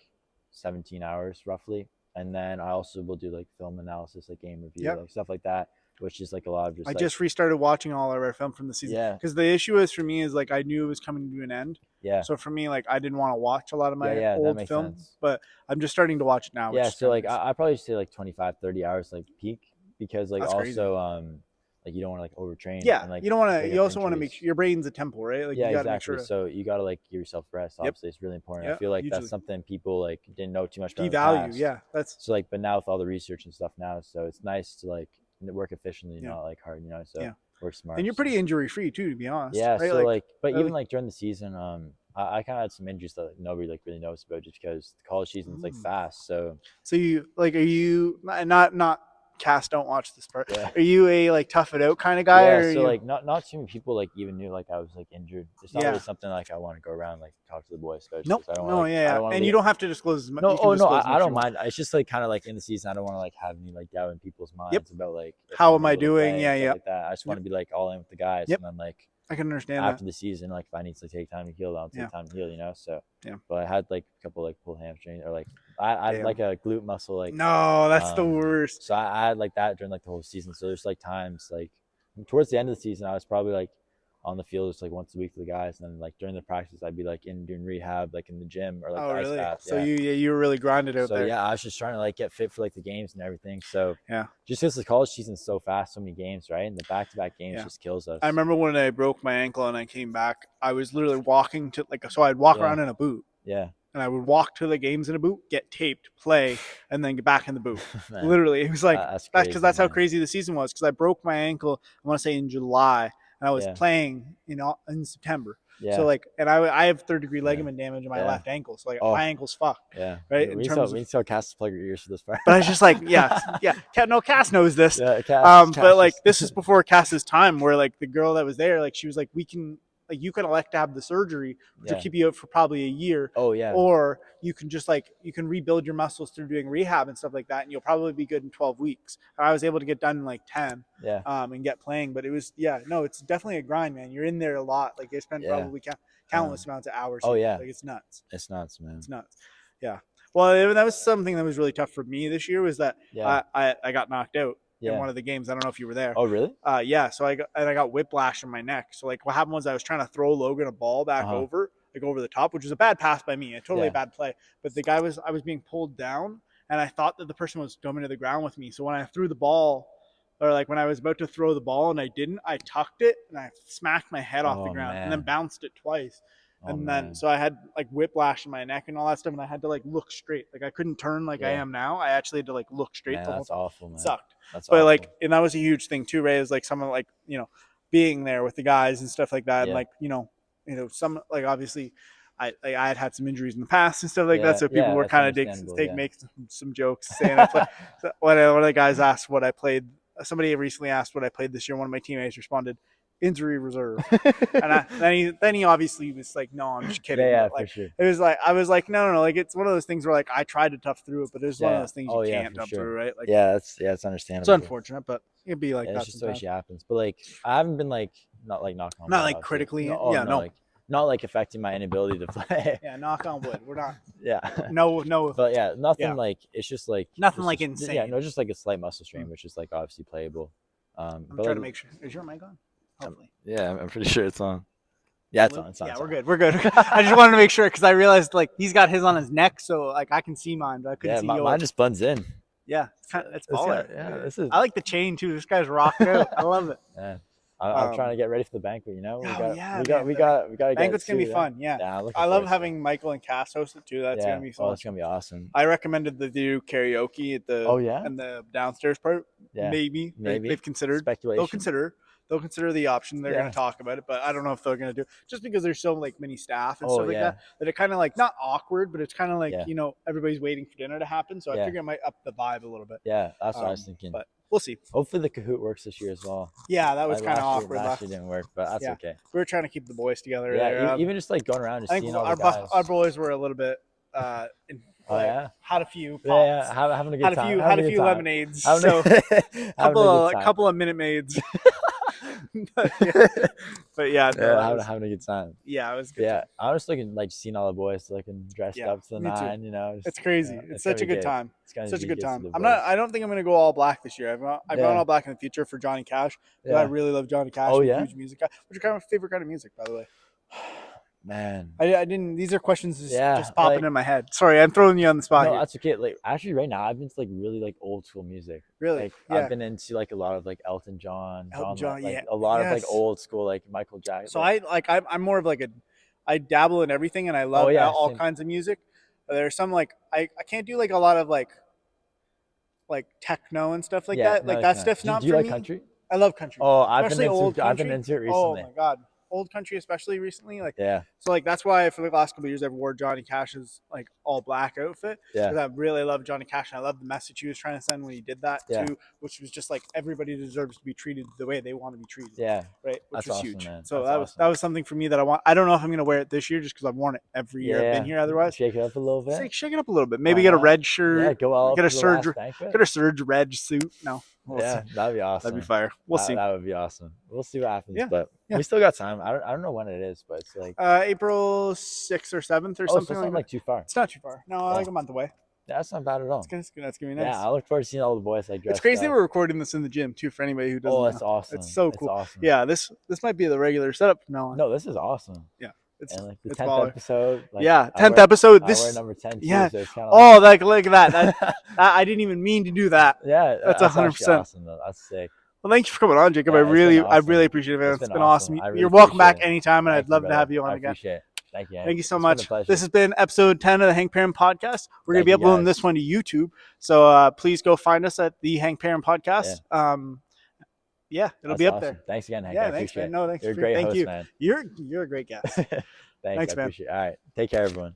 Speaker 2: 17 hours roughly. And then I also will do like film analysis, like game review, like stuff like that, which is like a lot of just.
Speaker 1: I just restarted watching all of our film from the season.
Speaker 2: Yeah.
Speaker 1: Because the issue is for me is like I knew it was coming to an end.
Speaker 2: Yeah.
Speaker 1: So for me, like I didn't want to watch a lot of my old films, but I'm just starting to watch it now.
Speaker 2: Yeah. So like I probably say like 25, 30 hours like peak because like
Speaker 1: that's
Speaker 2: also
Speaker 1: crazy.
Speaker 2: Like you don't want to like overtrain.
Speaker 1: Yeah.
Speaker 2: And, like,
Speaker 1: you don't want to. You also want to make sure your brain's a temple, right? Like
Speaker 2: yeah,
Speaker 1: you gotta
Speaker 2: exactly.
Speaker 1: Make sure
Speaker 2: So you gotta like give yourself rest. Obviously, it's really important. I feel like that's something people like didn't know too much about.
Speaker 1: Devalue. Yeah. That's
Speaker 2: so like, but now with all the research and stuff now, so it's nice to like work efficiently, not like hard, So work smart.
Speaker 1: And you're pretty injury free too, to be honest.
Speaker 2: Yeah.
Speaker 1: Right?
Speaker 2: So like, but even like during the season, I kind of had some injuries that like, nobody like really knows about just because the college season's like fast. So you like, are you not? Cass, don't watch this part. Yeah.
Speaker 1: Are you a like tough it out kind of guy?
Speaker 2: Yeah, so like not too many people like even knew like I was like injured. It's not really something like I want to go around like talk to the boys about.
Speaker 1: Nope. And you don't have to disclose as much.
Speaker 2: No, I don't mind. It's just like kind of like in the season, I don't want to like have any like doubt in people's minds about like
Speaker 1: how am I doing?
Speaker 2: Like that. I just want to be like all in with the guys, and then like
Speaker 1: I can understand
Speaker 2: after the season, like if I need to take time to heal, I'll take time to heal, So but I had like a couple like pulled hamstrings or like I had like a glute muscle like
Speaker 1: no, that's the worst.
Speaker 2: So I had like that during like the whole season. So there's like times like towards the end of the season, I was probably like on the field just like once a week for the guys, and then like during the practice, I'd be like in doing rehab like in the gym or like ice bath.
Speaker 1: So you were really grinded out there.
Speaker 2: So yeah, I was just trying to like get fit for like the games and everything. So just because the college season's so fast, so many games, right? And the back-to-back games just kills us.
Speaker 1: I remember when I broke my ankle and I came back, I was literally walking to I'd walk around in a boot.
Speaker 2: Yeah.
Speaker 1: And I would walk to the games in a boot, get taped, play, and then get back in the boot. Literally, it was like that's because that's how crazy the season was. Because I broke my ankle, I want to say in July, and I was playing in September. Yeah. So like, and I have third-degree ligament damage in my left ankle, so like my ankle's fucked.
Speaker 2: Yeah.
Speaker 1: Right.
Speaker 2: We need to tell Cass to plug your ears for this part.
Speaker 1: But I was just like, no, Cass knows this.
Speaker 2: Yeah, Cass
Speaker 1: but like, this is before Cass's time, where like the girl that was there, like she was like, we can like you can elect to have the surgery, which will keep you out for probably a year.
Speaker 2: Oh yeah.
Speaker 1: Or you can just like you can rebuild your muscles through doing rehab and stuff like that, and you'll probably be good in 12 weeks. I was able to get done in like 10.
Speaker 2: Yeah.
Speaker 1: And get playing, but it was it's definitely a grind, man. You're in there a lot. Like I spent probably countless amounts of hours.
Speaker 2: Oh yeah.
Speaker 1: Like it's nuts.
Speaker 2: It's nuts, man.
Speaker 1: It's nuts. Yeah. Well, that was something that was really tough for me this year was that I got knocked out in one of the games. I don't know if you were there.
Speaker 2: Oh, really?
Speaker 1: Yeah. So I got whiplash in my neck. So like what happened was I was trying to throw Logan a ball back over the top, which was a bad pass by me, a totally bad play. But I was being pulled down, and I thought that the person was coming to the ground with me. So when I threw the ball, or like when I was about to throw the ball and I didn't, I tucked it and I smacked my head off the ground and then bounced it twice. And then, so I had like whiplash in my neck and all that stuff, and I had to like look straight. Like I couldn't turn like I am now. I actually had to like look straight.
Speaker 2: That's awful, man.
Speaker 1: It sucked.
Speaker 2: That's
Speaker 1: but
Speaker 2: awful.
Speaker 1: Like, and that was a huge thing too, Ray, is like someone like, being there with the guys and stuff like that. And like, some like obviously I had some injuries in the past and stuff like that. So people were kind of making some jokes saying so one of the guys asked what I played. Somebody recently asked what I played this year. One of my teammates responded, injury reserve. And then he obviously was like, no, I'm just kidding.
Speaker 2: Yeah,
Speaker 1: like,
Speaker 2: for sure.
Speaker 1: It was like, I was like, no, like it's one of those things where like I tried to tough through it, but it's one of those things you can't tough through, right? Like,
Speaker 2: it's understandable.
Speaker 1: It's unfortunate, but it'd be like that.
Speaker 2: It's just the way she happens. But like, I haven't been like, not like knock on wood,
Speaker 1: like critically,
Speaker 2: like, not like affecting my inability to play.
Speaker 1: Yeah, knock on wood. We're not.
Speaker 2: Yeah.
Speaker 1: No.
Speaker 2: But yeah, nothing like, it's just like.
Speaker 1: Nothing like insane.
Speaker 2: Yeah, no, just like a slight muscle strain, which is like obviously playable.
Speaker 1: I'm trying to make sure. Is your mic on? Hopefully.
Speaker 2: Yeah, I'm pretty sure it's on. Yeah, it's on.
Speaker 1: Yeah, we're good. I just wanted to make sure because I realized like he's got his on his neck, so like I can see mine, but I couldn't see yours.
Speaker 2: Mine just blends in.
Speaker 1: Yeah, it's baller.
Speaker 2: Yeah, this is.
Speaker 1: I like the chain too. This guy's rocked out. I love it.
Speaker 2: Yeah. I'm trying to get ready for the banquet. We got.
Speaker 1: Banquet's gonna be fun. Yeah, I love having Michael and Cass host it too. That's gonna be fun.
Speaker 2: Oh, it's gonna be awesome.
Speaker 1: I recommended that they do karaoke at the in the downstairs part. Yeah, maybe they've considered.
Speaker 2: Speculation.
Speaker 1: They'll consider the option. They're going to talk about it, but I don't know if they're going to do it just because there's so like many staff and stuff like that it kind of like not awkward, but it's kind of like everybody's waiting for dinner to happen. So I figure it might up the vibe a little bit.
Speaker 2: Yeah, that's what I was thinking.
Speaker 1: But we'll see.
Speaker 2: Hopefully the Kahoot works this year as well.
Speaker 1: Yeah, that was kind of awkward.
Speaker 2: Last year didn't work, but that's okay.
Speaker 1: We were trying to keep the boys together.
Speaker 2: Yeah, even just like going around and seeing all the guys.
Speaker 1: Our boys were a little bit. Had a few pops.
Speaker 2: Yeah, having a good time.
Speaker 1: Had a few lemonades. So a couple of Minute Maids. but
Speaker 2: having a good time.
Speaker 1: Yeah, it was good.
Speaker 2: Yeah, I was looking like seeing all the boys looking dressed up to the nine.
Speaker 1: It's crazy. It's such a good time. It's such a good time. I don't think I'm gonna go all black this year. I've gone all black in the future for Johnny Cash. I really love Johnny Cash. I'm a huge music guy. What's your favorite kind of music, by the way?
Speaker 2: Man,
Speaker 1: I didn't. These are questions just popping in my head. Sorry, I'm throwing you on the spot.
Speaker 2: No, that's okay. Like actually, right now I've been to like really like old school music.
Speaker 1: Really,
Speaker 2: like I've been into like a lot of like Elton John, a lot of like old school like Michael Jackson.
Speaker 1: So I'm more of like I dabble in everything and I love all kinds of music. There's some like I can't do like a lot of like techno and stuff like that. Like that stuff's not for me.
Speaker 2: Do you like country?
Speaker 1: I love country.
Speaker 2: Oh, I've been into it recently.
Speaker 1: Oh my god. Old country, especially recently, so that's why for the last couple of years I've wore Johnny Cash's like all black outfit because I really love Johnny Cash and I love the message he was trying to send when he did that too, which was just like everybody deserves to be treated the way they want to be treated. Right, which was huge. Man. So that was something for me that I want. I don't know if I'm gonna wear it this year just because I've worn it every year I've been here. Otherwise,
Speaker 2: shake it up a little bit.
Speaker 1: Shake it up a little bit. Maybe get a red shirt.
Speaker 2: Yeah, go all
Speaker 1: get a Surge red suit. No.
Speaker 2: That'd be awesome.
Speaker 1: That'd be fire. We'll see.
Speaker 2: That would be awesome. We'll see what happens. But we still got time. I don't know when it is, but it's like
Speaker 1: April 6th or 7th or something.
Speaker 2: So it's not like too far.
Speaker 1: It's not too far. No, like a month away.
Speaker 2: Yeah, that's not bad at all.
Speaker 1: That's gonna be nice.
Speaker 2: Yeah, I look forward to seeing all the boys like dressed
Speaker 1: It's crazy
Speaker 2: up.
Speaker 1: we're recording this in the gym too. For anybody who doesn't.
Speaker 2: That's awesome.
Speaker 1: It's so cool.
Speaker 2: Awesome.
Speaker 1: Yeah, this might be the regular setup from now on.
Speaker 2: No, this is awesome.
Speaker 1: Yeah. It's
Speaker 2: like the 10th episode. Like,
Speaker 1: 10th episode.
Speaker 2: I wear number 10 too,
Speaker 1: yeah.
Speaker 2: So it's kind
Speaker 1: of like look at that. I didn't even mean to do that.
Speaker 2: Yeah,
Speaker 1: that's 100%.
Speaker 2: Awesome though. That's sick.
Speaker 1: Well, thank you for coming on, Jacob. I really appreciate it, man. It's been awesome. You're welcome back anytime, and I'd love to have you on again.
Speaker 2: Thank you.
Speaker 1: Thank you so much. This has been episode 10 of the Hank Perrin podcast. We're going to be uploading this one to YouTube. So please go find us at the Hank Perrin podcast. It'll be up there.
Speaker 2: Thanks again, Hank.
Speaker 1: Yeah, thanks, man. No, thanks.
Speaker 2: You're a great host, man.
Speaker 1: You're a great guest.
Speaker 2: Thanks, man. All right. Take care, everyone.